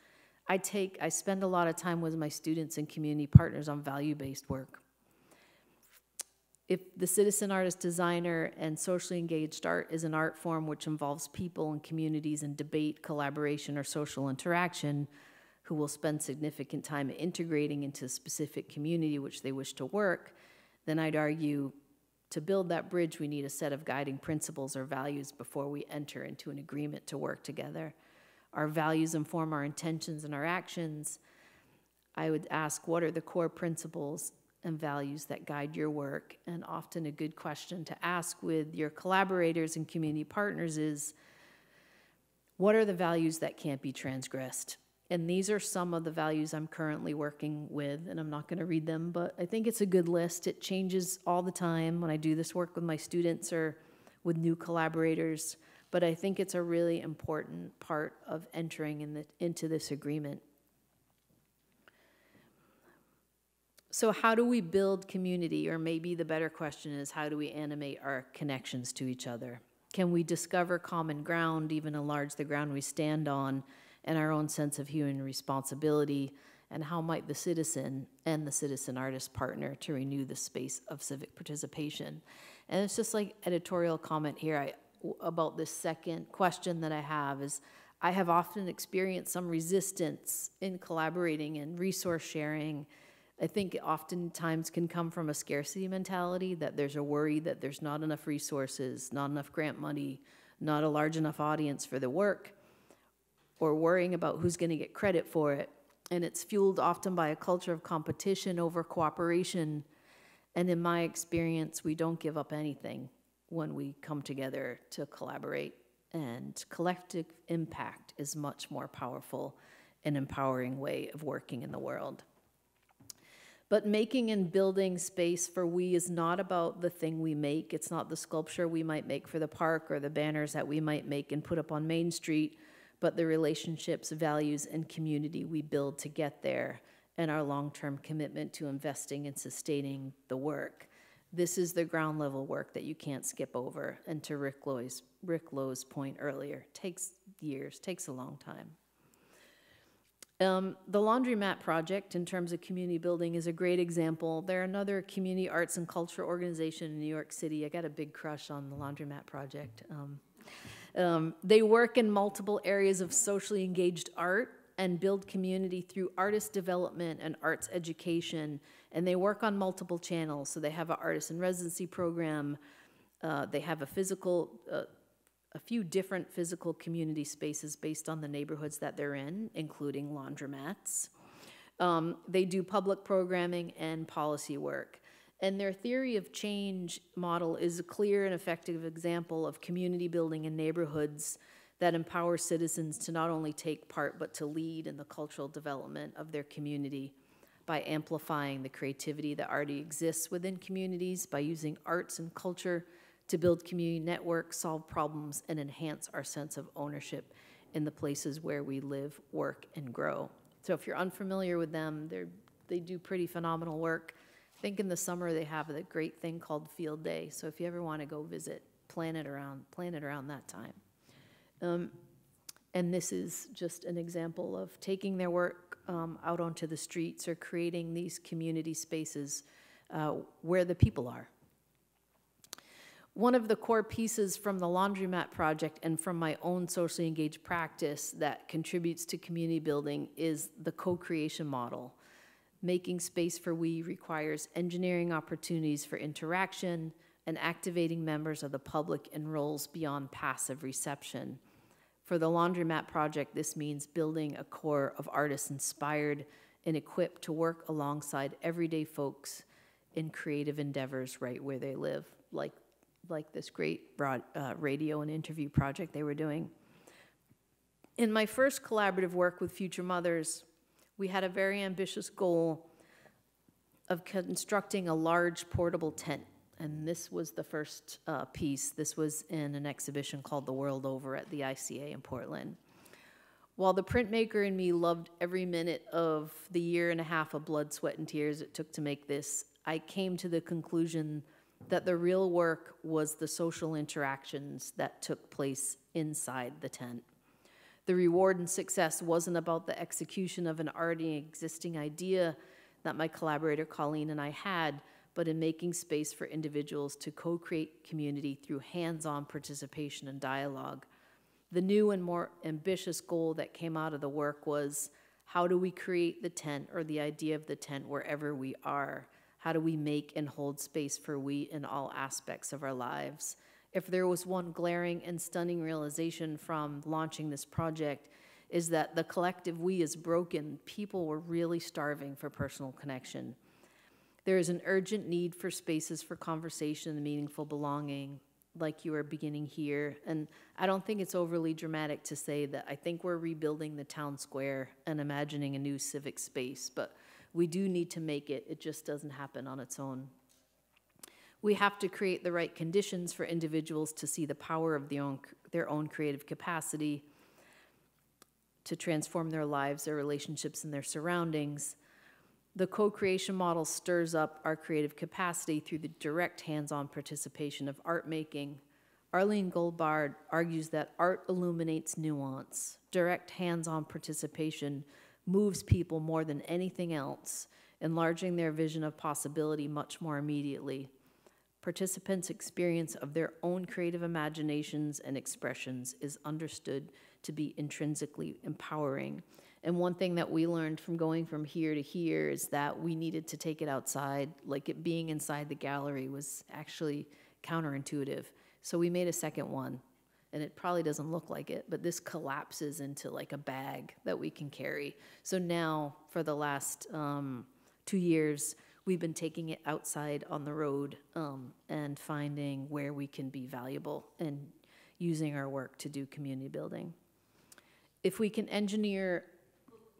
B: I spend a lot of time with my students and community partners on value-based work. If the citizen artist, designer, and socially engaged art is an art form which involves people and communities in debate, collaboration, or social interaction, who will spend significant time integrating into a specific community which they wish to work, then I'd argue to build that bridge, we need a set of guiding principles or values before we enter into an agreement to work together. Our values inform our intentions and our actions. I would ask, what are the core principles and values that guide your work? And often a good question to ask with your collaborators and community partners is, what are the values that can't be transgressed? And these are some of the values I'm currently working with, and I'm not gonna read them, but I think it's a good list. It changes all the time when I do this work with my students or with new collaborators, but I think it's a really important part of entering into this agreement. So how do we build community? Or maybe the better question is, how do we animate our connections to each other? Can we discover common ground, even enlarge the ground we stand on, and our own sense of human responsibility? And how might the citizen and the citizen artist partner to renew the space of civic participation? And it's just like editorial comment here about this second question that I have is, I have often experienced some resistance in collaborating and resource sharing. I think it oftentimes can come from a scarcity mentality, that there's a worry that there's not enough resources, not enough grant money, not a large enough audience for the work, or worrying about who's going to get credit for it. And it's fueled often by a culture of competition over cooperation. And in my experience, we don't give up anything when we come together to collaborate. And collective impact is much more powerful and empowering way of working in the world. But making and building space for we is not about the thing we make. It's not the sculpture we might make for the park or the banners that we might make and put up on Main Street, but the relationships, values, and community we build to get there, and our long-term commitment to investing and sustaining the work. This is the ground level work that you can't skip over. And to Rick Lowe's point earlier, takes years, takes a long time. The Laundromat Project, in terms of community building, is a great example. They're another community arts and culture organization in New York City. I got a big crush on the Laundromat Project. They work in multiple areas of socially engaged art and build community through artist development and arts education. And they work on multiple channels. So they have an artist in residency program. They have a few different physical community spaces based on the neighborhoods that they're in, including laundromats. They do public programming and policy work. And their theory of change model is a clear and effective example of community building in neighborhoods that empower citizens to not only take part, but to lead in the cultural development of their community by amplifying the creativity that already exists within communities, by using arts and culture to build community networks, solve problems, and enhance our sense of ownership in the places where we live, work, and grow. So if you're unfamiliar with them, they do pretty phenomenal work. I think in the summer they have a great thing called Field Day. So if you ever want to go visit, plan it around that time. And this is just an example of taking their work out onto the streets or creating these community spaces where the people are. One of the core pieces from the Laundromat Project and from my own socially engaged practice that contributes to community building is the co-creation model. Making space for we requires engineering opportunities for interaction and activating members of the public in roles beyond passive reception. For the Laundromat Project, this means building a core of artists inspired and equipped to work alongside everyday folks in creative endeavors right where they live, like this great radio and interview project they were doing. In my first collaborative work with Future Mothers, we had a very ambitious goal of constructing a large portable tent. And this was the first piece. This was in an exhibition called The World Over at the ICA in Portland. While the printmaker in me loved every minute of the year and a half of blood, sweat, and tears it took to make this, I came to the conclusion that the real work was the social interactions that took place inside the tent. The reward and success wasn't about the execution of an already existing idea that my collaborator Colleen and I had, but in making space for individuals to co-create community through hands-on participation and dialogue. The new and more ambitious goal that came out of the work was, how do we create the tent or the idea of the tent wherever we are? How do we make and hold space for we in all aspects of our lives? If there was one glaring and stunning realization from launching this project, is that the collective we is broken. People were really starving for personal connection. There is an urgent need for spaces for conversation and meaningful belonging, like you are beginning here. And I don't think it's overly dramatic to say that I think we're rebuilding the town square and imagining a new civic space, but we do need to make it. It just doesn't happen on its own. We have to create the right conditions for individuals to see the power of their own creative capacity to transform their lives, their relationships, and their surroundings. The co-creation model stirs up our creative capacity through the direct hands-on participation of art making. Arlene Goldbard argues that art illuminates nuance. Direct hands-on participation moves people more than anything else, enlarging their vision of possibility much more immediately. Participants' experience of their own creative imaginations and expressions is understood to be intrinsically empowering. And one thing that we learned from going from here to here is that we needed to take it outside. Like, it being inside the gallery was actually counterintuitive. So we made a second one, and it probably doesn't look like it, but this collapses into like a bag that we can carry. So now, for the last 2 years, we've been taking it outside on the road and finding where we can be valuable and using our work to do community building. If we can engineer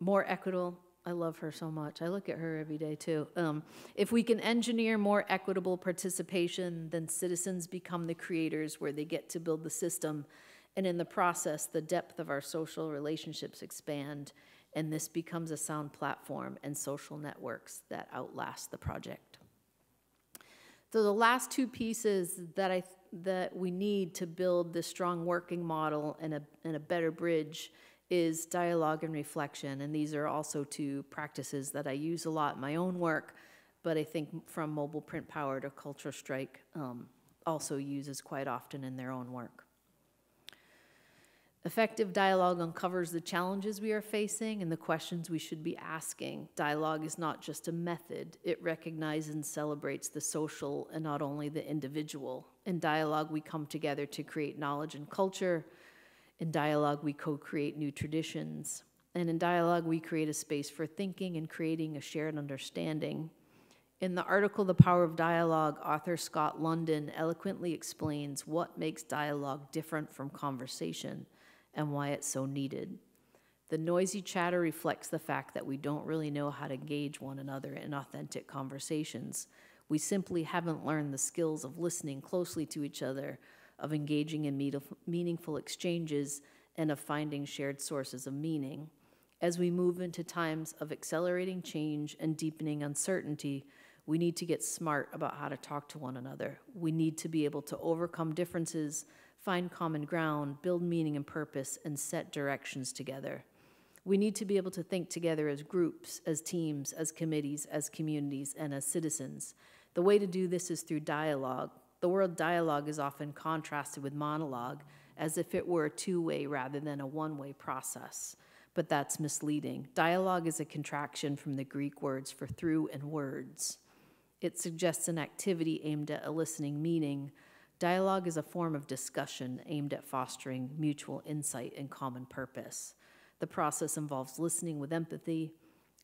B: more equitable, I love her so much. I look at her every day too. If we can engineer more equitable participation, then citizens become the creators where they get to build the system. And in the process, the depth of our social relationships expand, and this becomes a sound platform and social networks that outlast the project. So the last two pieces that we need to build this strong working model and a better bridge is dialogue and reflection. And these are also two practices that I use a lot in my own work, but I think from Mobile Print Power to Culture Strike also uses quite often in their own work. Effective dialogue uncovers the challenges we are facing and the questions we should be asking. Dialogue is not just a method. It recognizes and celebrates the social and not only the individual. In dialogue, we come together to create knowledge and culture. In dialogue, we co-create new traditions. And in dialogue, we create a space for thinking and creating a shared understanding. In the article, The Power of Dialogue, author Scott London eloquently explains what makes dialogue different from conversation and why it's so needed. The noisy chatter reflects the fact that we don't really know how to engage one another in authentic conversations. We simply haven't learned the skills of listening closely to each other, of engaging in meaningful exchanges, and of finding shared sources of meaning. As we move into times of accelerating change and deepening uncertainty, we need to get smart about how to talk to one another. We need to be able to overcome differences, find common ground, build meaning and purpose, and set directions together. We need to be able to think together as groups, as teams, as committees, as communities, and as citizens. The way to do this is through dialogue. The word dialogue is often contrasted with monologue, as if it were a two-way rather than a one-way process. But that's misleading. Dialogue is a contraction from the Greek words for through and words. It suggests an activity aimed at eliciting meaning. Dialogue is a form of discussion aimed at fostering mutual insight and common purpose. The process involves listening with empathy,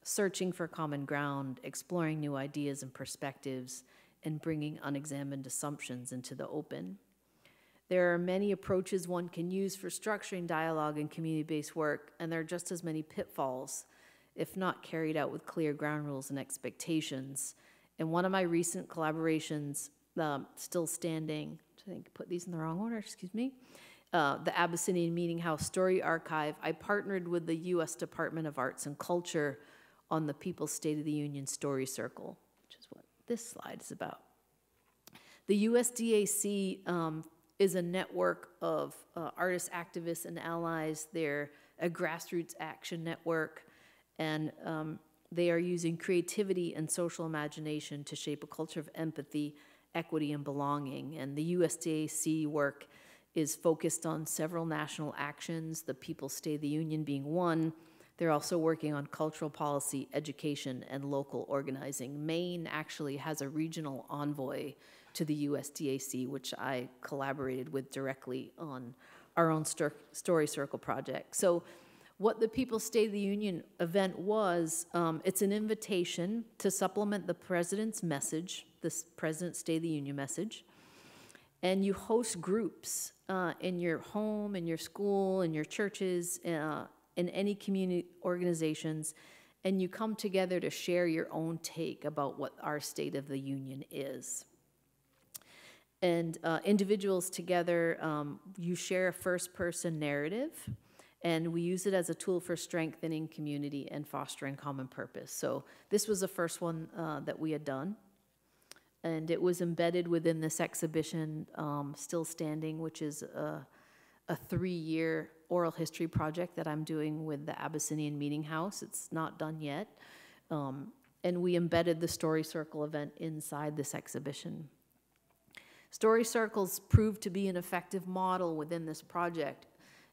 B: searching for common ground, exploring new ideas and perspectives, and bringing unexamined assumptions into the open. There are many approaches one can use for structuring dialogue and community-based work, and there are just as many pitfalls, if not carried out with clear ground rules and expectations. In one of my recent collaborations, still standing, I think put these in the wrong order, excuse me, the Abyssinian Meeting House Story Archive, I partnered with the U.S. Department of Arts and Culture on the People's State of the Union Story Circle, which is what this slide is about. The USDAC is a network of artists, activists, and allies. They're a grassroots action network, and they are using creativity and social imagination to shape a culture of empathy, equity, and belonging. And the USDAC work is focused on several national actions, the People's State of the Union being one. They're also working on cultural policy, education, and local organizing. Maine actually has a regional envoy to the USDAC, which I collaborated with directly on our own Story Circle project. So what the People's State of the Union event was, it's an invitation to supplement the President's message, this President's State of the Union message, and you host groups in your home, in your school, in your churches, in any community organizations, and you come together to share your own take about what our State of the Union is. And individuals together, you share a first-person narrative, and we use it as a tool for strengthening community and fostering common purpose. So this was the first one that we had done, and it was embedded within this exhibition, Still Standing, which is a 3-year oral history project that I'm doing with the Abyssinian Meeting House. It's not done yet. And we embedded the Story Circle event inside this exhibition. Story circles proved to be an effective model within this project.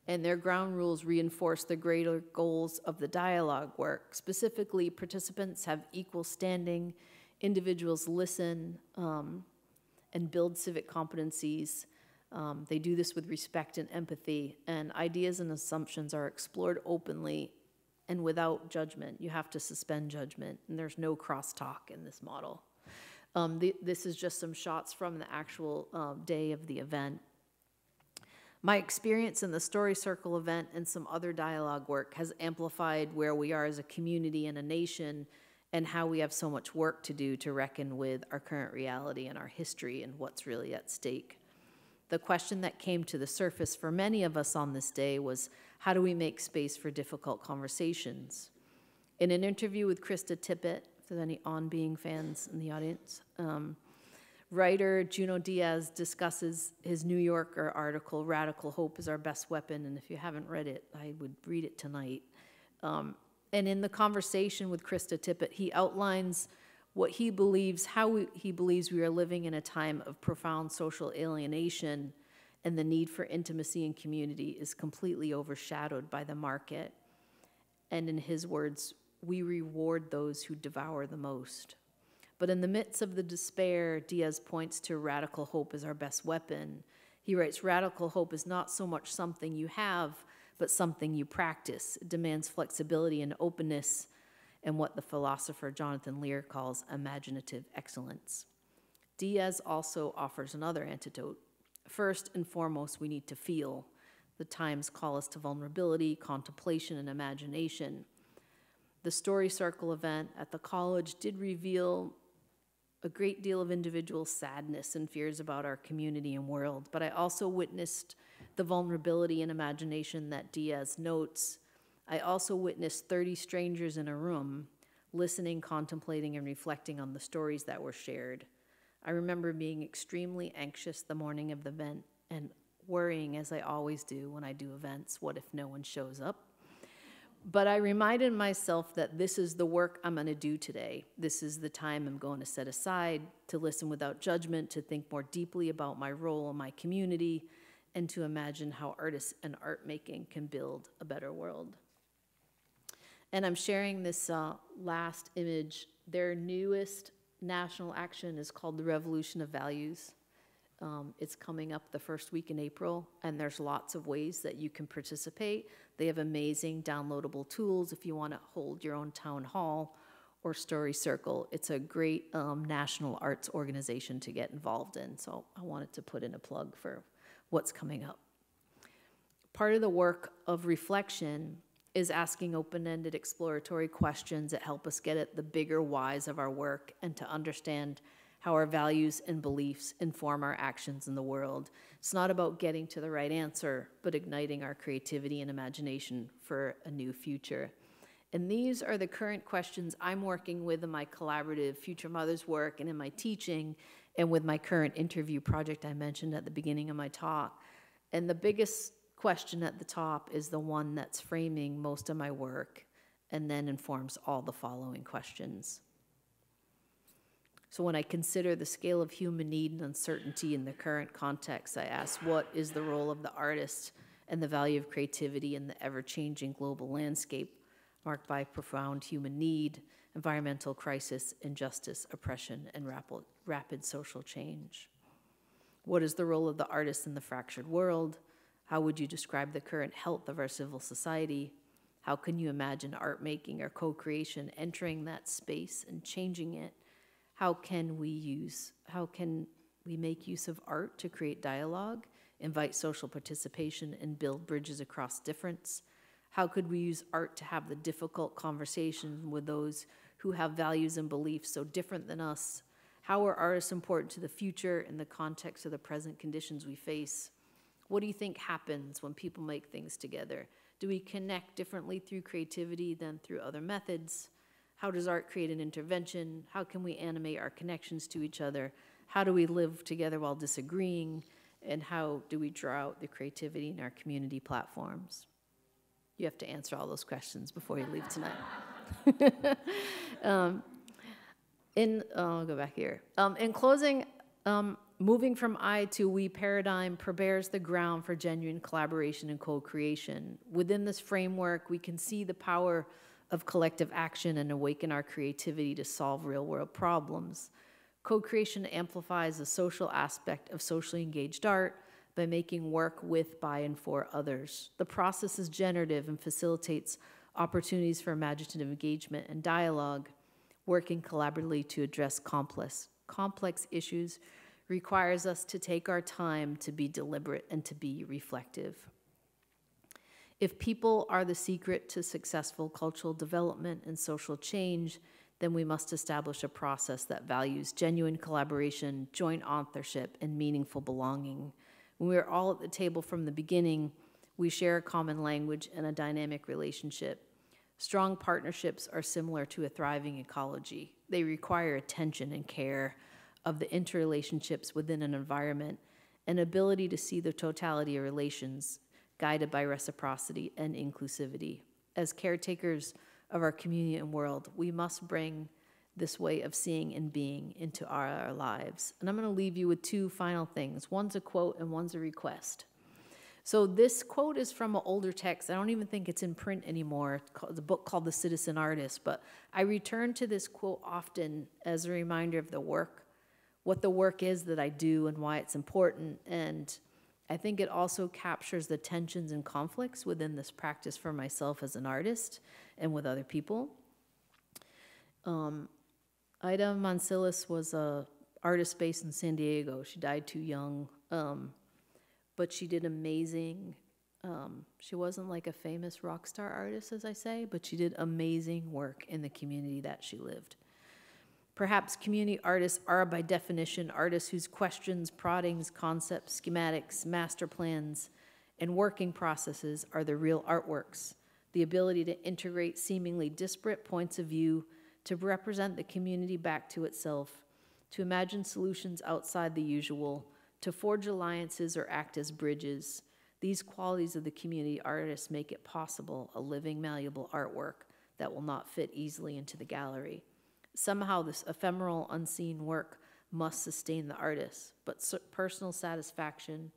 B: and their ground rules reinforce the greater goals of the dialogue work. Specifically, participants have equal standing, individuals listen and build civic competencies. They do this with respect and empathy, and ideas and assumptions are explored openly and without judgment. You have to suspend judgment, and there's no crosstalk in this model. This is just some shots from the actual day of the event. My experience in the Story Circle event and some other dialogue work has amplified where we are as a community and a nation, and how we have so much work to do to reckon with our current reality and our history and what's really at stake. The question that came to the surface for many of us on this day was, how do we make space for difficult conversations? In an interview with Krista Tippett, if there's any On Being fans in the audience, writer Juno Diaz discusses his New Yorker article, Radical Hope is Our Best Weapon, and if you haven't read it, I would read it tonight. And in the conversation with Krista Tippett, he outlines what he believes, he believes we are living in a time of profound social alienation, and the need for intimacy and community is completely overshadowed by the market. And in his words, we reward those who devour the most. But in the midst of the despair, Diaz points to radical hope as our best weapon. He writes, radical hope is not so much something you have, but something you practice. It demands flexibility and openness, and what the philosopher Jonathan Lear calls imaginative excellence. Diaz also offers another antidote. First and foremost, we need to feel. The times call us to vulnerability, contemplation, and imagination. The Story Circle event at the college did reveal a great deal of individual sadness and fears about our community and world, but I also witnessed the vulnerability and imagination that Diaz notes. I also witnessed 30 strangers in a room, listening, contemplating, and reflecting on the stories that were shared. I remember being extremely anxious the morning of the event and worrying, as I always do when I do events, what if no one shows up? But I reminded myself that this is the work I'm going to do today. This is the time I'm going to set aside to listen without judgment, to think more deeply about my role in my community, and to imagine how artists and art making can build a better world. And I'm sharing this last image. Their newest national action is called the Revolution of Values. It's coming up the first week in April, and there's lots of ways that you can participate. They have amazing downloadable tools if you want to hold your own town hall or story circle. It's a great national arts organization to get involved in, so I wanted to put in a plug for what's coming up. Part of the work of reflection is asking open-ended exploratory questions that help us get at the bigger whys of our work and to understand how our values and beliefs inform our actions in the world. It's not about getting to the right answer, but igniting our creativity and imagination for a new future. And these are the current questions I'm working with in my collaborative Future Mothers work and in my teaching and with my current interview project I mentioned at the beginning of my talk. And the biggest question at the top is the one that's framing most of my work and then informs all the following questions. So when I consider the scale of human need and uncertainty in the current context, I ask, what is the role of the artist and the value of creativity in the ever-changing global landscape marked by profound human need, environmental crisis, injustice, oppression, and rapid social change? What is the role of the artist in the fractured world? How would you describe the current health of our civil society? How can you imagine art making or co-creation entering that space and changing it? How can we make use of art to create dialogue, invite social participation, and build bridges across difference? How could we use art to have the difficult conversation with those who have values and beliefs so different than us? How are artists important to the future in the context of the present conditions we face? What do you think happens when people make things together? Do we connect differently through creativity than through other methods? How does art create an intervention? How can we animate our connections to each other? How do we live together while disagreeing? And how do we draw out the creativity in our community platforms? You have to answer all those questions before you leave tonight. I'll go back here. In closing, Moving from I to we paradigm prepares the ground for genuine collaboration and co-creation. Within this framework, we can see the power of collective action and awaken our creativity to solve real-world problems. Co-creation amplifies the social aspect of socially engaged art by making work with, by, and for others. The process is generative and facilitates opportunities for imaginative engagement and dialogue. Working collaboratively to address complex issues requires us to take our time to be deliberate and to be reflective. If people are the secret to successful cultural development and social change, then we must establish a process that values genuine collaboration, joint authorship, and meaningful belonging. When we are all at the table from the beginning, we share a common language and a dynamic relationship. Strong partnerships are similar to a thriving ecology. They require attention and care of the interrelationships within an environment, and ability to see the totality of relations guided by reciprocity and inclusivity. As caretakers of our community and world, we must bring this way of seeing and being into our lives. And I'm going to leave you with two final things. One's a quote and one's a request. So this quote is from an older text. I don't even think it's in print anymore. It's a book called The Citizen Artist. But I return to this quote often as a reminder of the work, what the work is that I do and why it's important. And I think it also captures the tensions and conflicts within this practice for myself as an artist and with other people. Ida Mancilis was an artist based in San Diego. She died too young. But she did amazing, she wasn't like a famous rock star artist, as I say, but she did amazing work in the community that she lived. Perhaps community artists are, by definition, artists whose questions, proddings, concepts, schematics, master plans, and working processes are the real artworks. The ability to integrate seemingly disparate points of view, to represent the community back to itself, to imagine solutions outside the usual, to forge alliances or act as bridges. These qualities of the community artists make it possible, a living, malleable artwork that will not fit easily into the gallery. Somehow this ephemeral, unseen work must sustain the artist, but personal satisfaction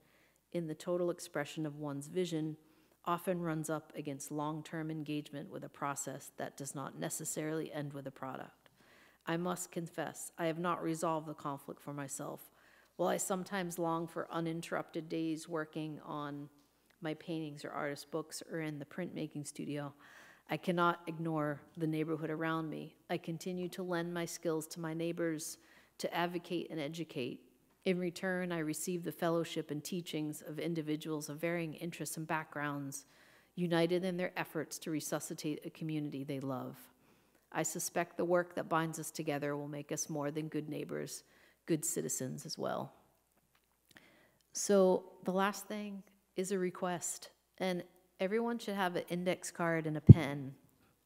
B: in the total expression of one's vision often runs up against long-term engagement with a process that does not necessarily end with a product. I must confess, I have not resolved the conflict for myself. While I sometimes long for uninterrupted days working on my paintings or artist books or in the printmaking studio, I cannot ignore the neighborhood around me. I continue to lend my skills to my neighbors to advocate and educate. In return, I receive the fellowship and teachings of individuals of varying interests and backgrounds, united in their efforts to resuscitate a community they love. I suspect the work that binds us together will make us more than good neighbors, good citizens as well. So the last thing is a request, and everyone should have an index card and a pen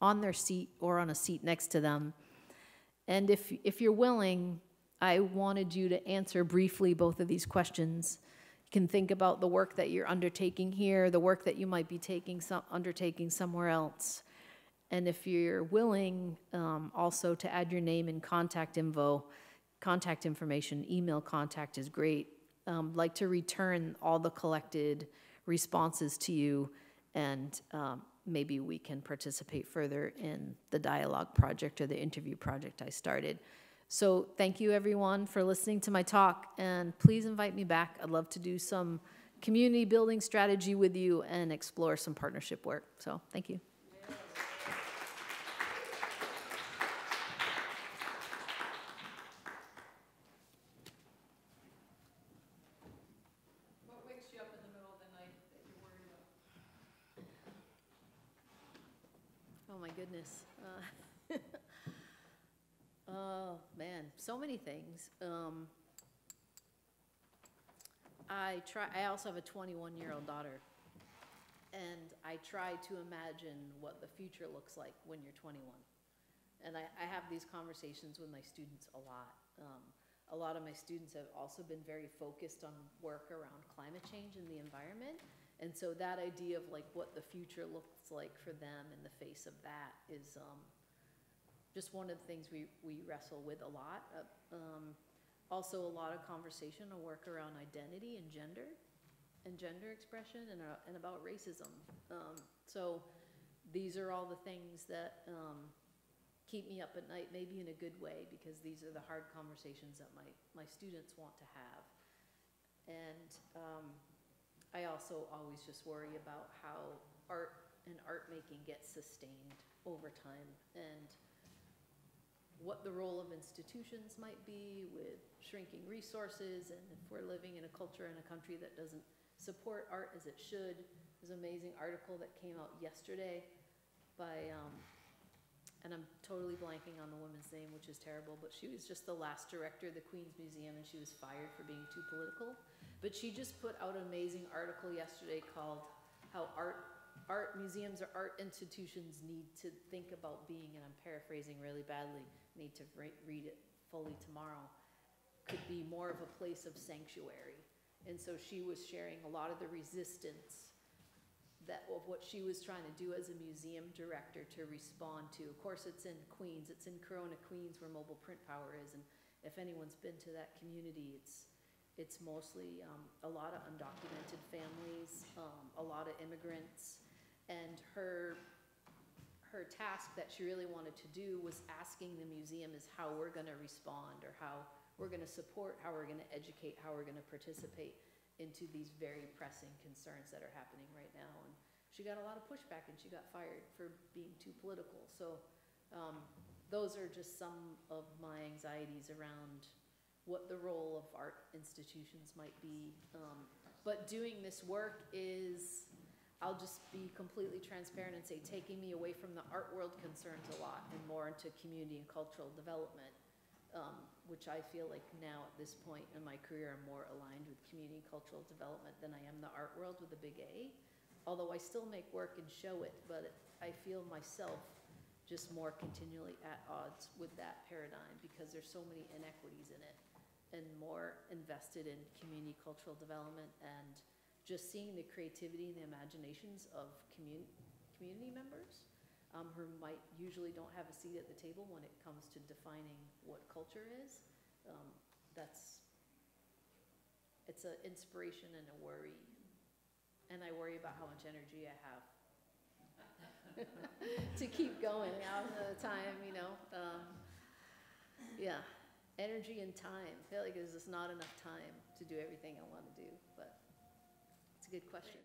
B: on their seat or on a seat next to them. And if you're willing, I wanted you to answer briefly both of these questions. You can think about the work that you're undertaking here, the work that you might be undertaking somewhere else. And if you're willing, also to add your name and contact information, email contact is great. Like to return all the collected responses to you, and maybe we can participate further in the dialogue project or the interview project I started. So thank you everyone for listening to my talk, and please invite me back. I'd love to do some community building strategy with you and explore some partnership work. So thank you. Oh my goodness. Oh man, so many things. I also have a 21-year-old daughter, and I try to imagine what the future looks like when you're 21. And I have these conversations with my students a lot. A lot of my students have also been very focused on work around climate change and the environment. And so that idea of like what the future looks like for them in the face of that is just one of the things we wrestle with a lot. Also a lot of conversation or work around identity and gender expression and about racism. So these are all the things that keep me up at night, maybe in a good way, because these are the hard conversations that my students want to have. And I also always just worry about how art and art making gets sustained over time, and what the role of institutions might be with shrinking resources, and if we're living in a culture and a country that doesn't support art as it should. There's an amazing article that came out yesterday by, and I'm totally blanking on the woman's name, which is terrible, but she was just the last director of the Queen's Museum, and she was fired for being too political. But she just put out an amazing article yesterday called how art museums or art institutions need to think about being, and I'm paraphrasing really badly, need to read it fully tomorrow, could be more of a place of sanctuary. And so she was sharing a lot of the resistance of what she was trying to do as a museum director to respond to. Of course, it's in Queens, it's in Corona, Queens, where Mobile Print Power is, and if anyone's been to that community, it's mostly a lot of undocumented families, a lot of immigrants, and her task that she really wanted to do was asking the museum is how we're gonna respond, or how we're gonna support, how we're gonna educate, how we're gonna participate into these very pressing concerns that are happening right now. And she got a lot of pushback, and she got fired for being too political. So those are just some of my anxieties around what the role of art institutions might be. But doing this work is, I'll just be completely transparent and say, taking me away from the art world concerns a lot and more into community and cultural development, which I feel like now at this point in my career I'm more aligned with community and cultural development than I am the art world with a big A. Although I still make work and show it, but I feel myself just more continually at odds with that paradigm, because there's so many inequities in it, and more invested in community cultural development and just seeing the creativity and the imaginations of community members who usually don't have a seat at the table when it comes to defining what culture is. It's an inspiration and a worry. And I worry about how much energy I have to keep going out of the time, you know. Yeah, energy and time. I feel like there's just not enough time to do everything I want to do, but it's a good question.